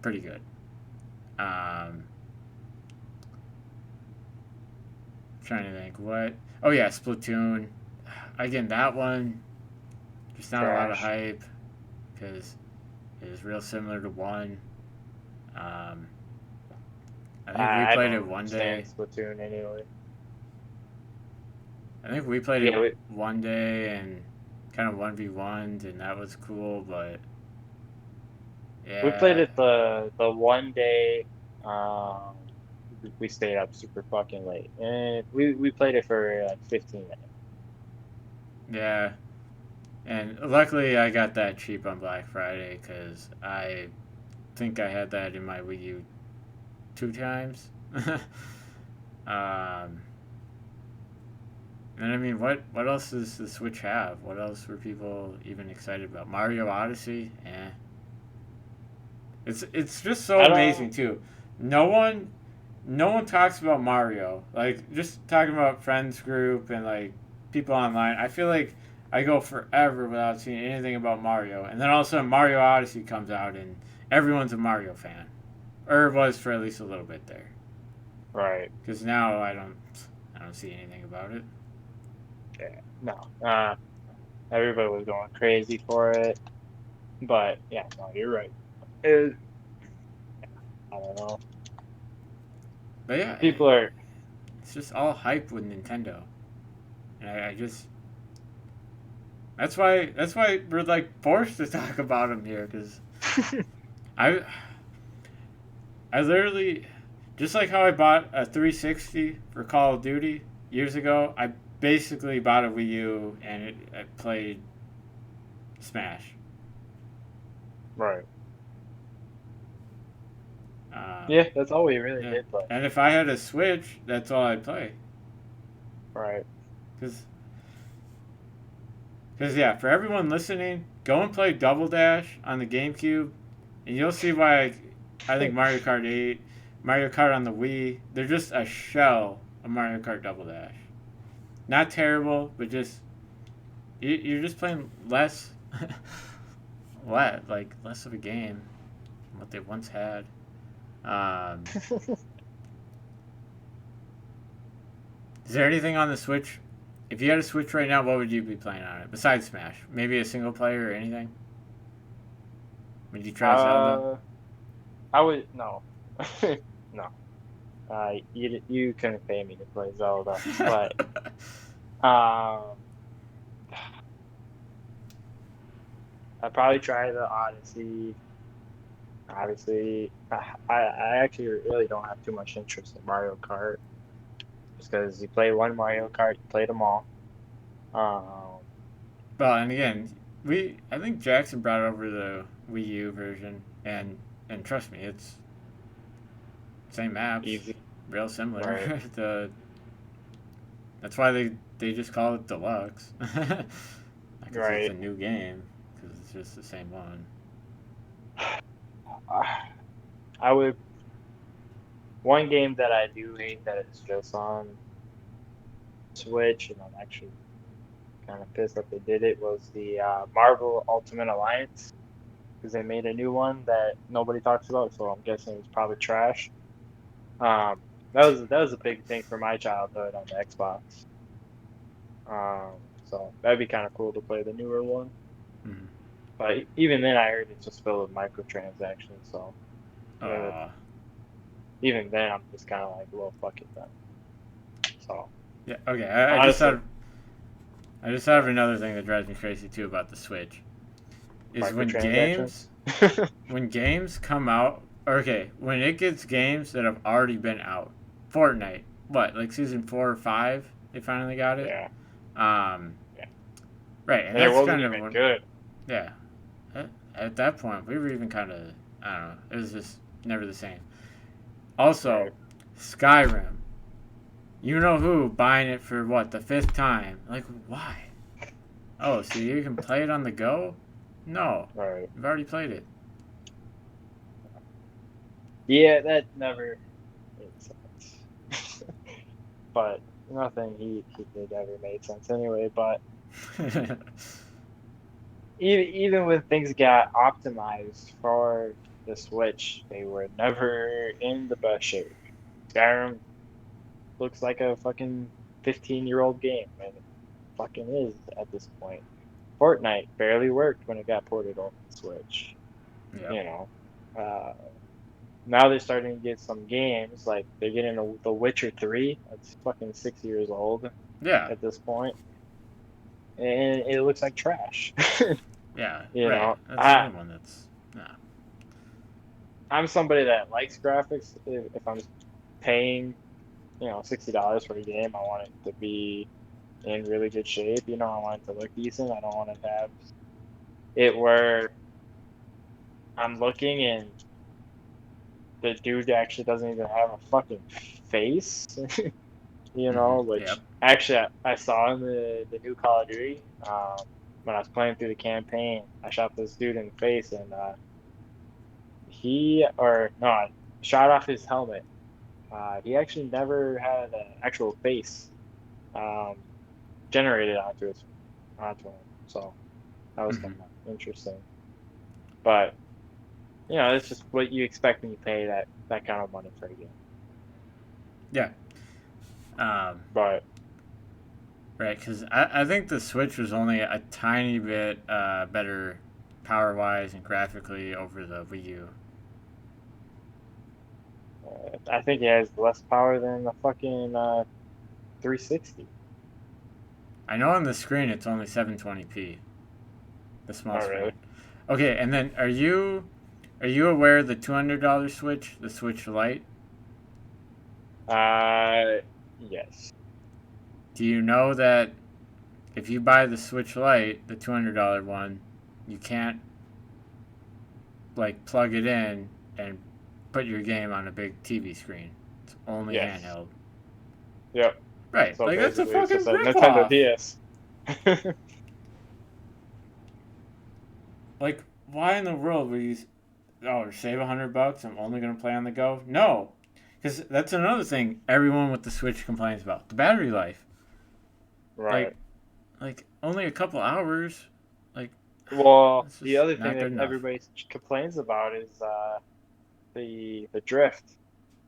pretty good. Um, Trying to think what. Oh yeah, Splatoon. Again, that one just not a lot of Trash. hype because it is real similar to one. Um, I think we I played don't it one understand day. Splatoon anyway. I think we played it Yeah, one day and kind of 1v1'd, and that was cool, but we played yeah, it the one day. Um, we stayed up super fucking late, and we played it for like 15 minutes. yeah. And luckily, I got that cheap on Black Friday because I think I had that in my Wii U two times. um, and I mean, what else does the Switch have? What else were people even excited about? Mario Odyssey? Eh. It's just so I amazing don't. too. No one no one talks about Mario. Like just talking about friends group and like people online. I feel like I go forever without seeing anything about Mario, and then all of a sudden Mario Odyssey comes out, and everyone's a Mario fan, or was for at least a little bit there. Right. Because now I don't see anything about it. Yeah. No. Everybody was going crazy for it, but yeah, no, you're right. It, I don't know. But yeah, People are. it's just all hype with Nintendo, and I just that's why we're like forced to talk about them here because I I literally, just like how I bought a 360 for Call of Duty years ago, I basically bought a Wii U and I played Smash. Right. Um, Yeah, that's all we really yeah, did play. and if I had a Switch, that's all I'd play. Right. Cause yeah, for everyone listening, go and play Double Dash on the GameCube, and you'll see why I think Mario Kart 8, Mario Kart on the Wii, they're just a shell of Mario Kart Double Dash. Not terrible, but just you're just playing less, less of a game than what they once had. Um, is there anything on the Switch? If you had a Switch right now, what would you be playing on it besides Smash? Maybe a single player or anything? Would you try Zelda? uh, I would no, no. You couldn't pay me to play Zelda, but um, I'd probably try the Odyssey. Obviously, I actually really don't have too much interest in Mario Kart, just because you play one Mario Kart, you play them all. Um, Well, and again, we I think Jackson brought over the Wii U version, and trust me, it's same maps, Easy, real similar. right? the That's why they just call it deluxe, because it's Right. a new game, because it's just the same one. I would. One game that I do hate that it's just on Switch, and I'm actually kind of pissed that they did it, was the Marvel Ultimate Alliance, because they made a new one that nobody talks about, so I'm guessing it's probably trash. That was a big thing for my childhood on the Xbox. So that'd be kind of cool to play the newer one. Mm. But even then, I heard it's just filled with microtransactions. So uh, Uh, even then, I'm just kind of like, well, fuck it then. So yeah. Okay. honestly, I just thought of yeah, another thing that drives me crazy too about the Switch is microtransactions. when games come out. Okay, when it gets games that have already been out. Fortnite. What, like season 4 or 5? They finally got it. Yeah, Um, yeah, right, and and it that's wasn't kind of even one. good. Yeah. At that point, we were even kind of, I don't know, it was just never the same. Also, Right. Skyrim. You know who buying it for what, the fifth time? Like, why? Oh, so you can play it on the go? No. Right. You've already played it. Yeah, that never made sense. But nothing he did ever made sense anyway. But even when things got optimized for the Switch, they were never in the best shape. Skyrim looks like a fucking 15-year-old game, and it fucking is at this point. Fortnite barely worked when it got ported over the Switch. Yep. You know, uh, now they're starting to get some games like they're getting The Witcher 3. That's fucking 6 years old Yeah. at this point, and it looks like trash. Yeah. You Right. know, That's another one that's. Nah. I'm somebody that likes graphics. If I'm paying, $60 for a game, I want it to be in really good shape. I want it to look decent. I don't want to have it where I'm looking and the dude actually doesn't even have a fucking face. Mm-hmm. Which Yep. actually I saw in the new Call of Duty. When I was playing through the campaign, I shot this dude in the face, and he or no, I shot off his helmet. He actually never had an actual face um, generated onto him, so that was Mm-hmm. kind of interesting. But it's just what you expect when you pay that kind of money for a game. Yeah. Um, But right. Because I think the Switch was only a tiny bit better power wise and graphically over the Wii U. I think it has less power than the fucking 360. I know on the screen it's only 720p, the small Oh, really? screen. Okay, and then are you aware of the $200 Switch, the Switch Lite? Yes. Do you know that if you buy the Switch Lite, the $200 one, you can't like plug it in and put your game on a big TV screen. It's only Yes. handheld. Yep. Right. So Like that's a basically, it's just fucking a Nintendo ripoff. DS. Like why in the world would you save $100? I'm only gonna play on the go. No, because that's another thing everyone with the Switch complains about: the battery life. Right. Like only a couple hours. Like Well, it's the just other thing not that good enough. everybody complains about is the drift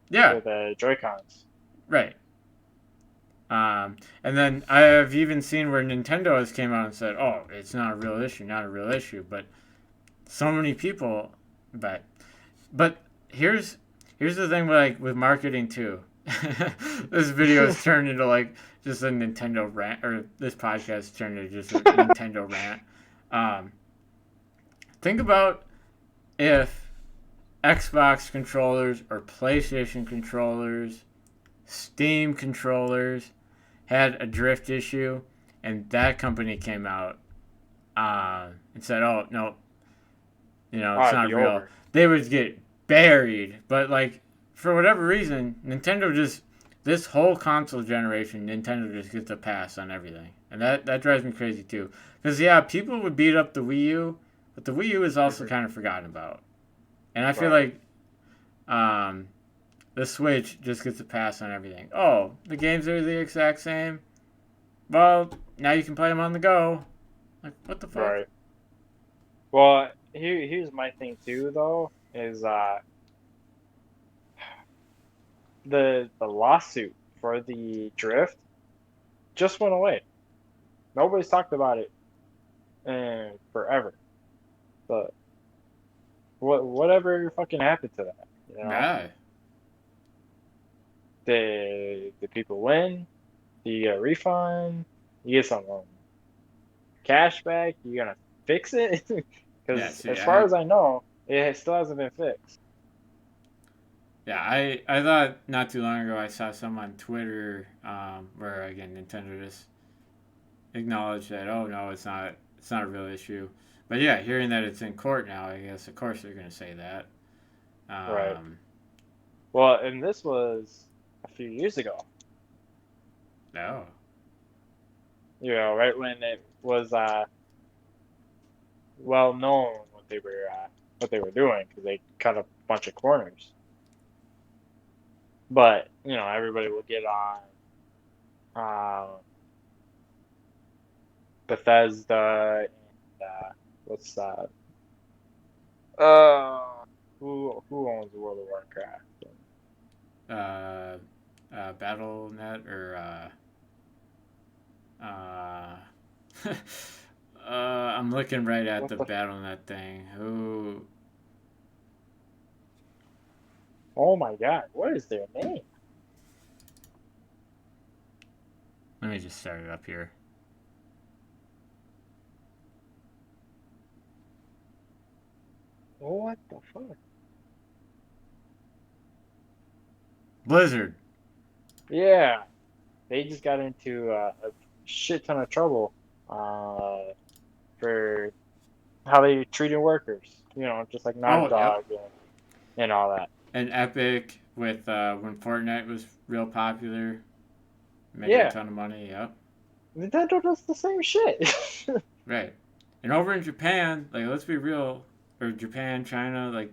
Yeah, with the Joy-Cons. right. And then I have even seen where Nintendo has came out and said, "Oh, it's not a real issue, not a real issue." But so many people, but but here's the thing with, like with marketing too. This video has turned into like just a Nintendo rant, or this podcast turned into just a Nintendo rant. Um, think about if Xbox controllers or PlayStation controllers, Steam controllers had a drift issue, and that company came out and said, "Oh no, Oh, it's it'd not be real." over. They would get buried. But like for whatever reason, Nintendo just this whole console generation, Nintendo just gets a pass on everything, and that drives me crazy too. Because yeah, people would beat up the Wii U, but the Wii U is also Hmm. kind of forgotten about, and I feel Right. like um, the Switch just gets a pass on everything. Oh, the games are the exact same. Well, now you can play them on the go. Like, what the fuck? Right. Well, here's my thing too, though, is the lawsuit for the drift just went away. Nobody's talked about it in forever. But whatever fucking happened to that? You know, Yeah. did people win? Do you get a refund? You get some cash back? You gonna fix it? Yeah, Because see, as far as I know, it still hasn't been fixed. I thought not too long ago I saw some on Twitter where, again, Nintendo just acknowledged that, oh, no, it's not a real issue. But yeah, hearing that it's in court now, I guess of course they're gonna say that. Right. Um, Well, and this was a few years ago. no. Right when it was well known what they were doing because they cut a bunch of corners. But everybody will get on uh, Bethesda and what's that? Uh, who owns World of Warcraft? Uh, BattleNet or I'm looking right at What the the? BattleNet thing. Who? Oh my God! What is their name? Let me just start it up here. What the fuck? Blizzard. Yeah, they just got into a shit ton of trouble uh, for how they treated workers. Just like Naughty Oh, yep. Dog and all that. And Epic with when Fortnite was real popular, making a Yeah, ton of money. Yep. Nintendo does the same shit. Right. And over in Japan, like let's be real, or Japan, China, like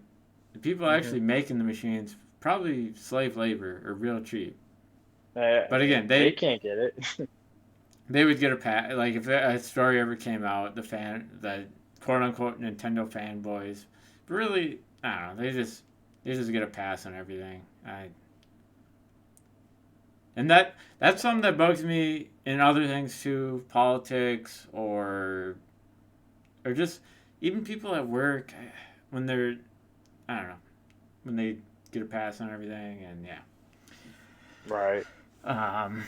the people hmm actually making the machines probably slave labor or real cheap. But And again, they they can't get it. they would get a pat. Like if a story ever came out, the quote unquote Nintendo fanboys, but really, I don't know. They just get a pass on everything. And that's something that bugs me in other things too, politics or just even people at work when they're I don't know when they get a pass on everything and yeah. Right. Um,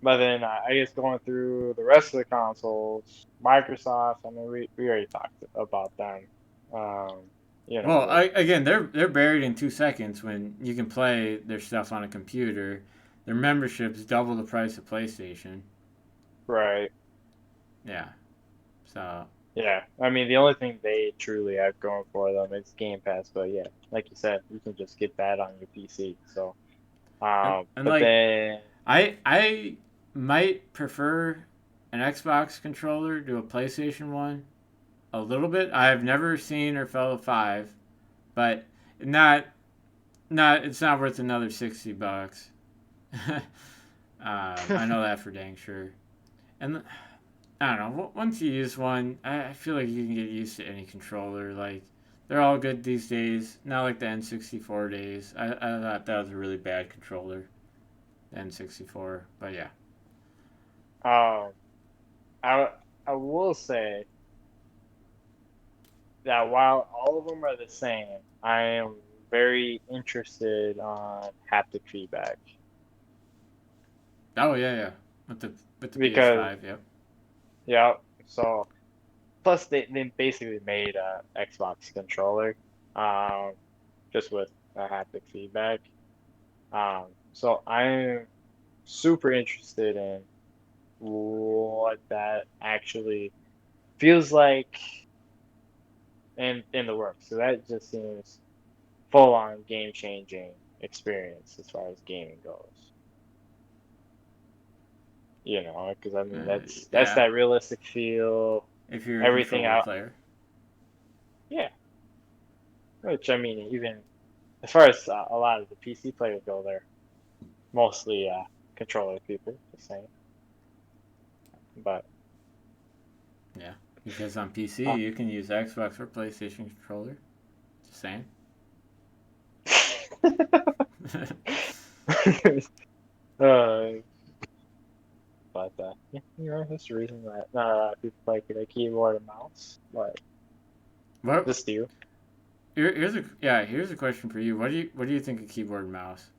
But then I guess going through the rest of the consoles, Microsoft, I mean, we already talked about them. Um, well, with again, they're buried in 2 seconds when you can play their stuff on a computer. Their memberships double the price of PlayStation. right. Yeah, so Yeah. I mean, the only thing they truly have going for them is Game Pass. But yeah, like you said, you can just get that on your PC. So, and but like then, I might prefer an Xbox controller to a PlayStation one a little bit. I have never seen or felt a five, but not not it's not worth another $60. I know that for dang sure. And I don't know. Once you use one, I feel like you can get used to any controller. Like they're all good these days. Not like the N64 days. I thought that was a really bad controller, the N64. But yeah. um, I I will say that while all of them are the same, I am very interested on haptic feedback Oh yeah, yeah. With the because PS5. Yep. yeah. So plus they basically made a Xbox controller, um, just with a haptic feedback. So I'm super interested in what that actually feels like in the works. So that just seems full on game changing experience as far as gaming goes. Because I mean that's Yeah. that realistic feel, If you're a everything controller out. player. Yeah, which I mean even as far as a lot of the PC players go, they're mostly controller people, just saying. But Yeah. Because on PC uh, you can use Xbox or PlayStation controller. Just saying. uh, yeah, that's the reason that not a lot of people like a keyboard and mouse, but what just you. here's a question for you. What do you think of keyboard and mouse?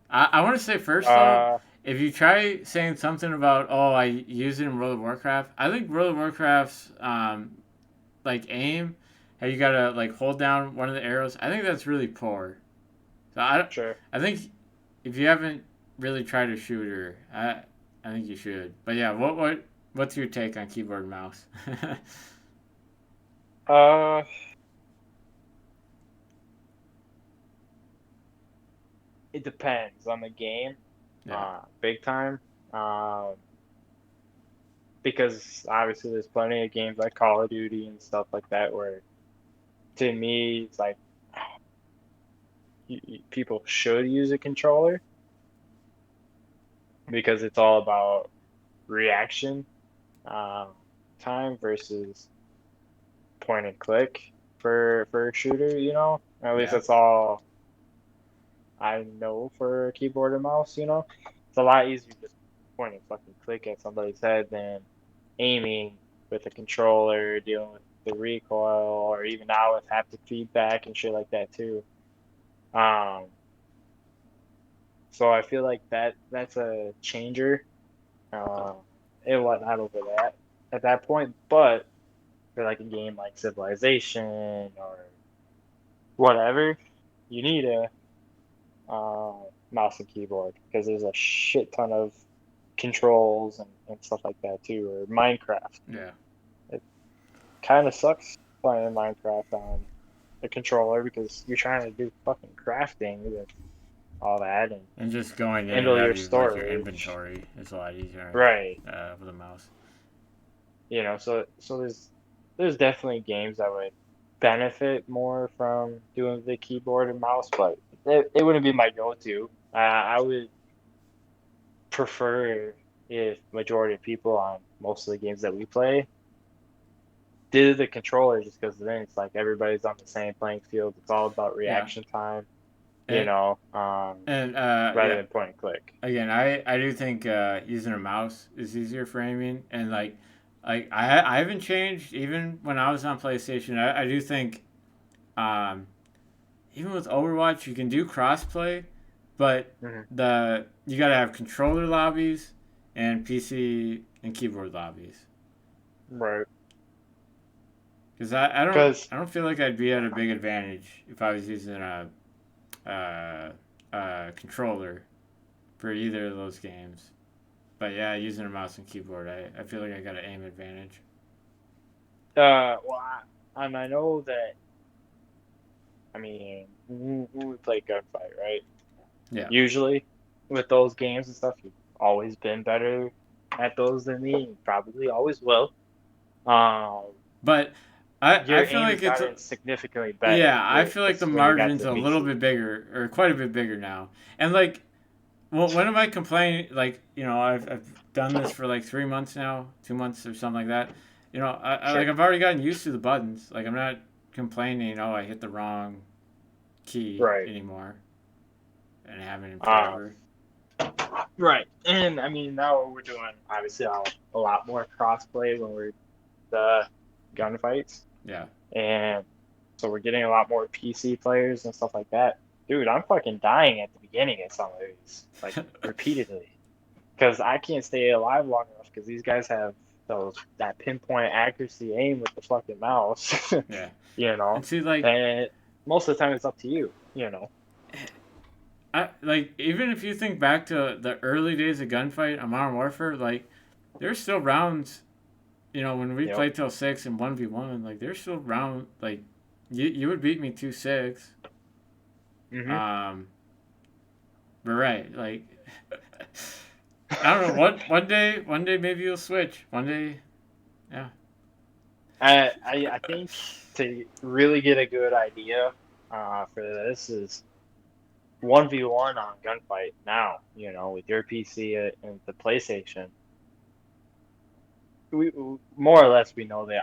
I want to say first though, Uh, if you try saying something about I use it in World of Warcraft, I think World of Warcraft's like aim, how you gotta like hold down one of the arrows. I think that's really poor. So sure. I think if you haven't really tried a shooter, I I think you should. But yeah, what's your take on keyboard and mouse? Uh, it depends on the game, Yeah, big time. Um, because obviously there's plenty of games like Call of Duty and stuff like that where to me it's like people should use a controller because it's all about reaction um, time versus point and click for a shooter. At least yeah, that's all I know for a keyboard and mouse. It's a lot easier to just point and fucking click at somebody's head than aiming with a controller, dealing with the recoil, or even now with haptic feedback and shit like that too. Um, so I feel like that's a changer uh, and whatnot over that at that point. But for like a game like Civilization or whatever, you need a mouse and keyboard because there's a shit ton of controls and stuff like that too. Or Minecraft, yeah. it kind of sucks playing Minecraft on the controller because you're trying to do fucking crafting with all that and And just going in and handle out your of like your storage. inventory is a lot easier Right. with a mouse. So there's definitely games that would benefit more from doing the keyboard and mouse, but it wouldn't be my go-to. I would prefer if majority of people on most of the games that we play did the controller just because then it's like everybody's on the same playing field. It's all about Yeah, reaction time, and and rather yeah. than point and click. Again, I do think using a mouse is easier for aiming, and I haven't changed even when I was on PlayStation. I do think um, even with Overwatch you can do crossplay, but Hmm. the you gotta have controller lobbies and PC and keyboard lobbies. Right. Because Because I don't feel like I'd be at a big advantage if I was using a controller for either of those games. But yeah, using a mouse and keyboard, I feel like I got an aim advantage. well, and I know that. I mean, when we play gunfight, right? Yeah, Usually with those games and stuff, you've always been better at those than me, and probably always will. Um, but I your feel aim has like it's gotten significantly better yeah, I with feel like the when you got margin's to the a little PC. bit bigger or quite a bit bigger now. And like, well, when am I complaining? Like, I've done this for like 3 months now, 2 months or something like that. Sure. I've already gotten used to the buttons. Like, I'm not complaining. Oh, I hit the wrong key Right. anymore, and I haven't in Uh, forever. right. And I mean, now we're doing obviously a lot more crossplay when we're the gunfights, Yeah. and so we're getting a lot more PC players and stuff like that. Dude, I'm fucking dying at the beginning of some of these, like repeatedly. Because I can't stay alive long enough because these guys have that pinpoint accuracy aim with the fucking mouse, Yeah. you know. And see, like, And most of the time it's up to you. even if you think back to the early days of gunfight on Modern Warfare, like there's still rounds. When we Yep. played till 6 and 1v1, like there's still round like you would beat me 2-6. Hmm. Um, but right, like I don't know. One day maybe you'll switch. One day, yeah, I think to really get a good idea for this is 1v1 on gunfight now. With your PC and the PlayStation, we more or less we know the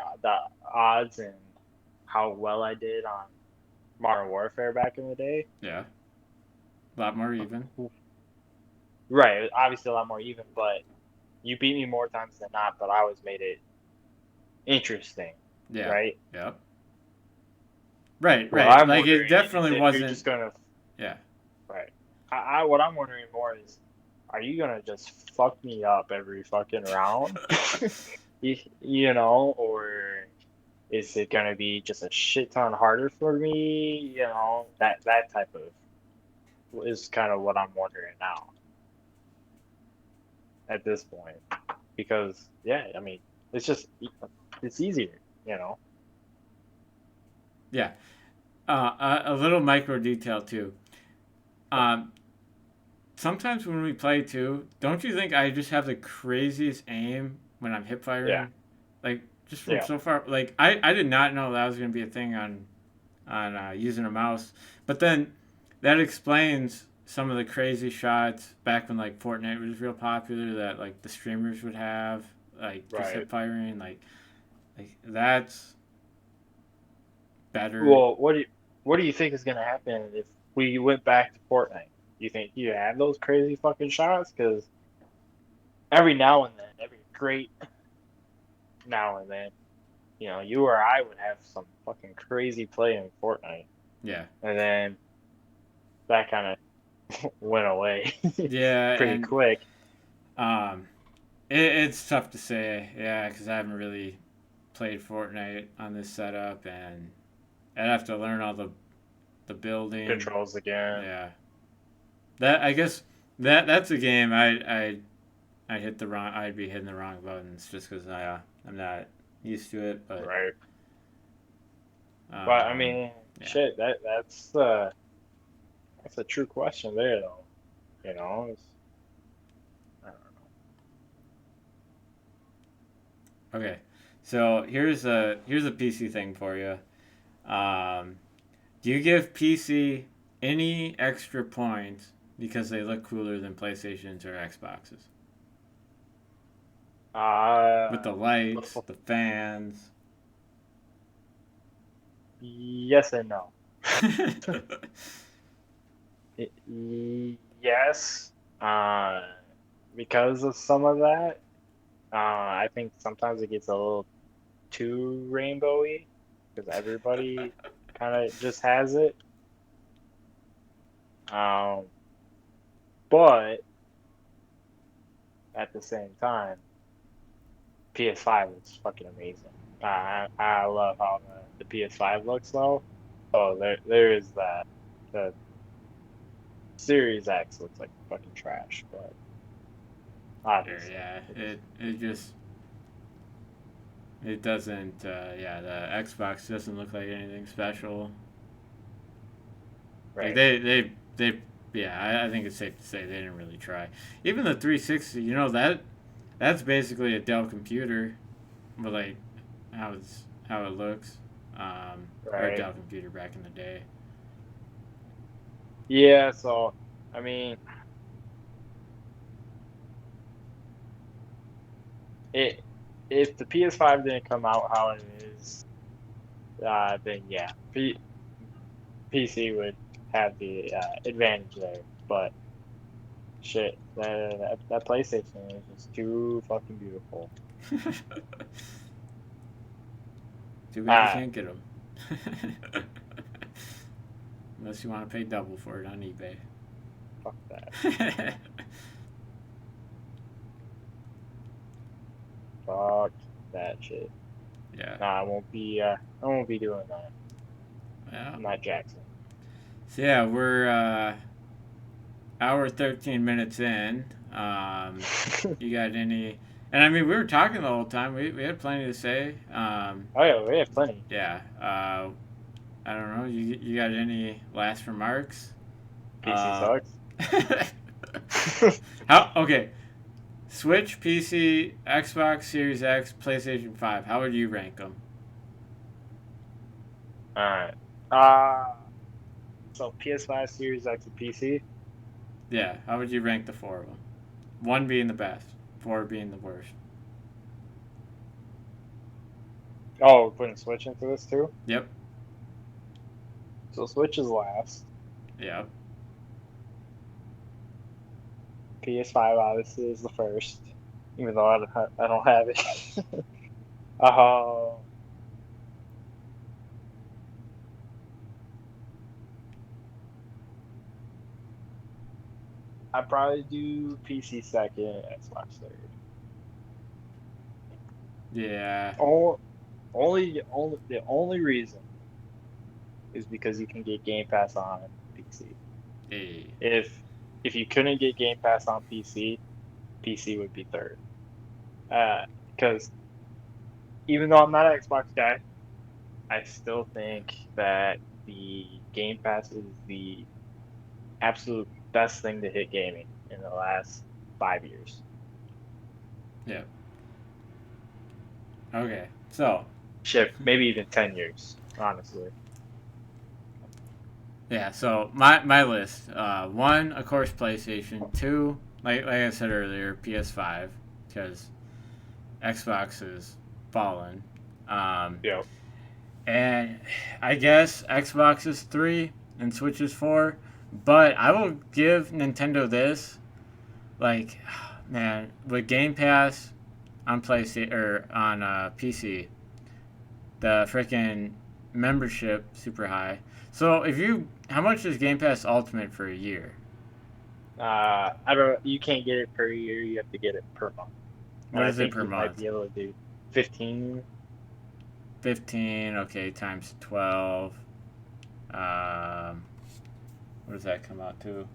odds and how well I did on Modern Warfare back in the day. yeah, a lot more even. Right, obviously a lot more even, but you beat me more times than not, but I always made it interesting, Yeah, right? yep, right, What right. I'm Like it wondering is definitely if you're wasn't. just gonna, Yeah, right. What I'm wondering more is, are you gonna just fuck me up every fucking round? Or is it gonna be just a shit ton harder for me? That type of is kind of what I'm wondering now. at this point because yeah, I mean it's just it's easier, you know. Yeah. A little micro detail too. Um, Sometimes when we play too, don't you think I just have the craziest aim when I'm hip Yeah, firing? Like just from yeah, so far, like I did not know that was gonna be a thing on using a mouse, but then that explains some of the crazy shots back when like Fortnite was real popular that like the streamers would have like just right. hip firing like that's better. Well, what do you think is gonna happen if we went back to Fortnite? You think you have those crazy fucking shots? Because every now and then, every great now and then, you or I would have some fucking crazy play in Fortnite, Yeah, and then that kind of went away yeah, pretty and quick. um, it's tough to say, yeah, because I haven't really played Fortnite on this setup, and I'd have to learn all the building. Controls again, Yeah, that I guess that's a game I hit the wrong. I'd be hitting the wrong buttons just because I'm not used to it. But right? But I um, mean, yeah. shit, that's a true question there, though. I don't Okay, so here's a PC thing for you. Um, do you give PC any extra points because they look cooler than PlayStations or Xboxes? know. With the lights, Before, the fans. yes and no. Yes, uh, because of some of that, I think sometimes it gets a little too rainbowy because everybody kind of just has it. Um, but at the same time, PS5 looks fucking amazing. I love how the PS5 looks though. Oh, there is that. The Series X looks like fucking trash, but Sure, obviously yeah. it's It just it doesn't. Yeah, the Xbox doesn't look like anything special. Like right. they yeah. I think it's safe to say they didn't really try. Even the 360, that's basically a Dell computer, but like how it looks, or a Right. Dell computer back in the day. Yeah, so I mean, it if the PS5 didn't come out how it is, then yeah, PC would have the advantage there. But shit, that PlayStation is just too fucking beautiful. Too bad you Ah, can't get them. Unless you want to pay double for it on eBay. fuck that. Fuck that shit. Yeah. Nah, I won't be doing that. Yeah. I'm not Jackson. So yeah, we're hour 13 minutes in. You got any? And I mean, we were talking the whole time. We had plenty to say. Oh yeah, we have plenty. Yeah. I don't know. You got any last remarks? PC Uh, sucks. how? Okay. Switch, PC, Xbox Series X, PlayStation 5. How would you rank them? Alright. Uh, so PS5, Series X, and PC. Yeah. How would you rank the four of them? One being the best, four being the worst. Oh, we're putting Switch into this too. Yep. So Switch is last. Yep. PS5 obviously is the first, even though I don't have it. uh, I'd probably do PC second, Xbox third. Yeah. Oh, the only reason is because you can get Game Pass on PC. Hey. If if you couldn't get Game Pass on PC, PC would be third. Because even though I'm not an Xbox guy, I still think that the Game Pass is the absolute best thing to hit gaming in the last 5 years. Yeah. Okay. So, Shit, maybe even 10 years, honestly. yeah. So my list. One, of course, PlayStation. Two, like I said earlier, PS5, because Xbox is fallen. Um, Yep. and I guess Xbox is three and Switch is four. But I will give Nintendo this. Like, man, with Game Pass on PlayStation or on PC, the freaking membership super high. So if you, how much is Game Pass Ultimate for a year? I don't. You can't get it per year. You have to get it per month. And What I is it think per you might month? be able to do 15. 15. Okay, times 12. Um, what does that come out to?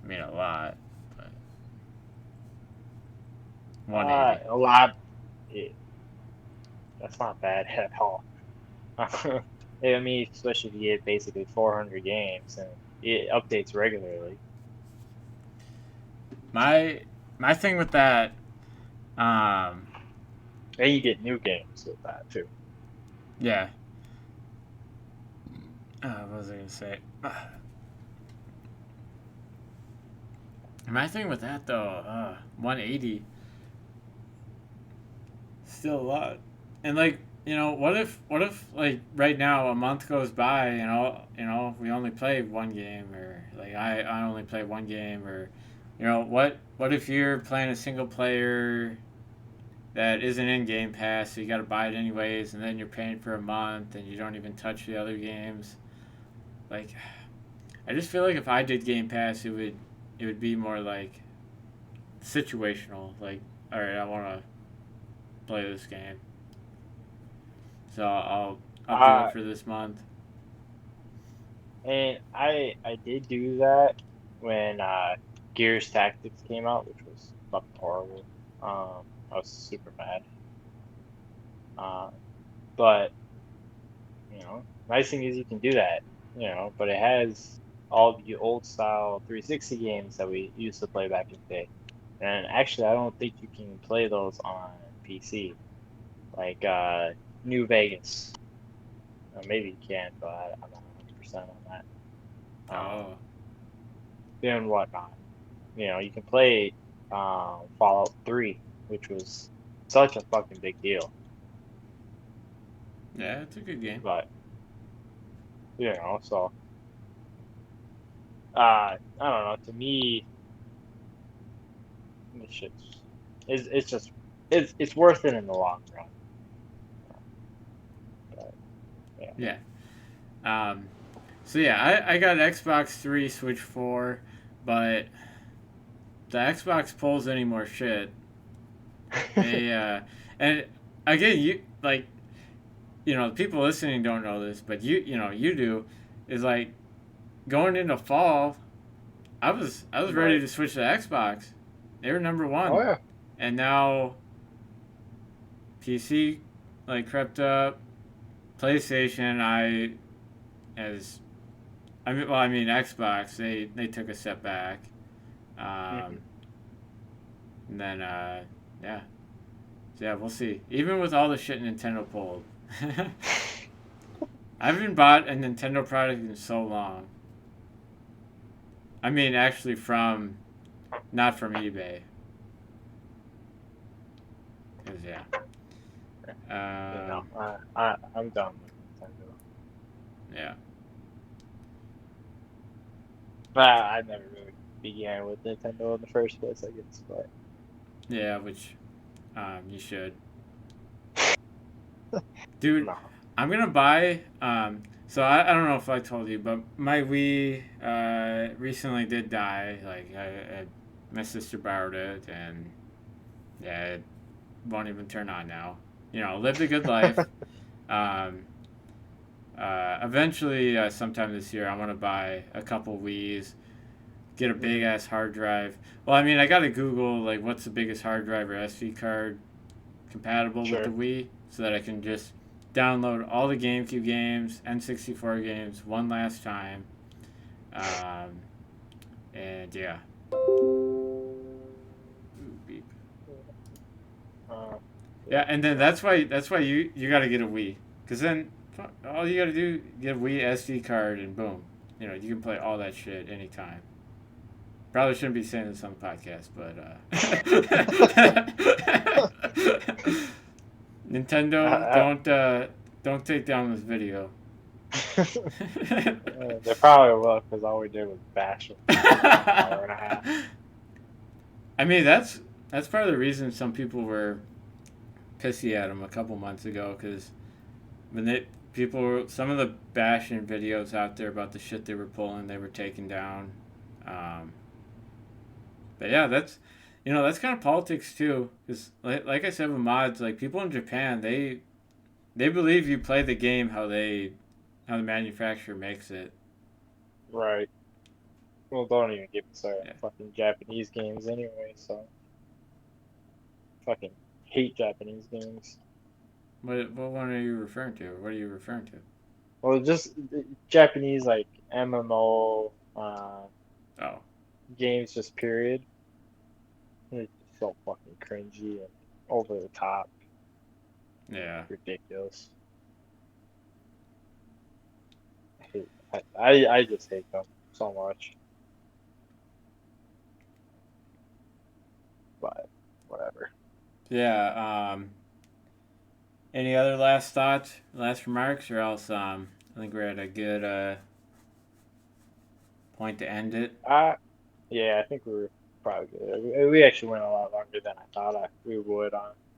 I mean, a lot, but 180. A lot. It, that's not bad at all. I mean, especially if you get basically 400 games and it updates regularly. My my thing with that, um, And you get new games with that too. yeah. What was I gonna say? My thing with that though, 180, still a lot. And like, what if like right now a month goes by, we only play one game, or like I only play one game, or what if you're playing a single player that isn't in Game Pass, so you got to buy it anyways, and then you're paying for a month and you don't even touch the other games. Like, I just feel like if I did Game Pass, it would be more like situational. Like, all right, I want to play this game, so I'll do it Uh, for this month. and I did do that when Gears Tactics came out, which was fucking horrible. I was super mad. Uh, but nice thing is you can do that. But it has all the old style 360 games that we used to play back in the day. And actually, I don't think you can play those on PC, like New Vegas. Maybe you can, but I'm not 100% on that. Oh, And whatnot. You can play Fallout 3, which was such a fucking big deal. yeah, it's a good game. But so I don't know. To me, this shit's it's just it's worth it in the long run. But yeah. Yeah. Um. So yeah, I got Xbox Three, Switch Four, but the Xbox pulls any more shit. They and again, you like, people listening don't know this, but you do, is like, going into fall, I was ready Right. to switch to Xbox. They were number Oh one, yeah. and now PC like crept up. PlayStation, as I mean Xbox, they took a step back. Um, Hmm. and then yeah, so yeah, we'll see. Even with all the shit Nintendo pulled, I haven't bought a Nintendo product in so long. I mean, actually, not from eBay, cause yeah. Um, I'm done with Nintendo. yeah, But I never really began with Nintendo in the first place, I guess. But yeah, which you should, dude. no. I'm gonna buy. So I don't know if I told you, but my Wii recently did die. Like, my sister borrowed it, and yeah, it won't even turn on now. Lived a good life. Um, eventually, sometime this year, I want to buy a couple Wii's, get a big ass hard drive. Well, I mean, I gotta Google like what's the biggest hard drive or SD card compatible with the Sure. Wii, so that I can just download all the GameCube games, N64 games one last time. Um, and yeah, ooh, beep. Uh, Yeah, and then that's why you got to get a Wii, because then all you got to do get a Wii SD card and boom, you can play all that shit anytime. Probably shouldn't be saying this on the podcast, but Nintendo, I, don't take down this video. they probably will because all we did was bash them for like an hour and a half. I mean, that's part of the reason some people were pissy at him a couple months ago, because when some of the bashing videos out there about the shit they were pulling, they were taken down. Um, but yeah, that's kind of politics too. Because like I said with mods, like people in Japan, they believe you play the game how the manufacturer makes it. Right. Well, don't even get me started on Yeah. fucking Japanese games anyway. So fucking hate Japanese games. What one are you referring to? What are you referring to? Well, just Japanese like MMO Oh, games, just period. It's just so fucking cringy and over the top, yeah. ridiculous. I hate. I just hate them so much. But whatever. Yeah. Any other last thoughts, last remarks, or else I think we're at a good point to end it. Yeah, I think we were probably good. We actually went a lot longer than I thought we would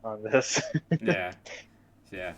on this. Yeah. Yeah.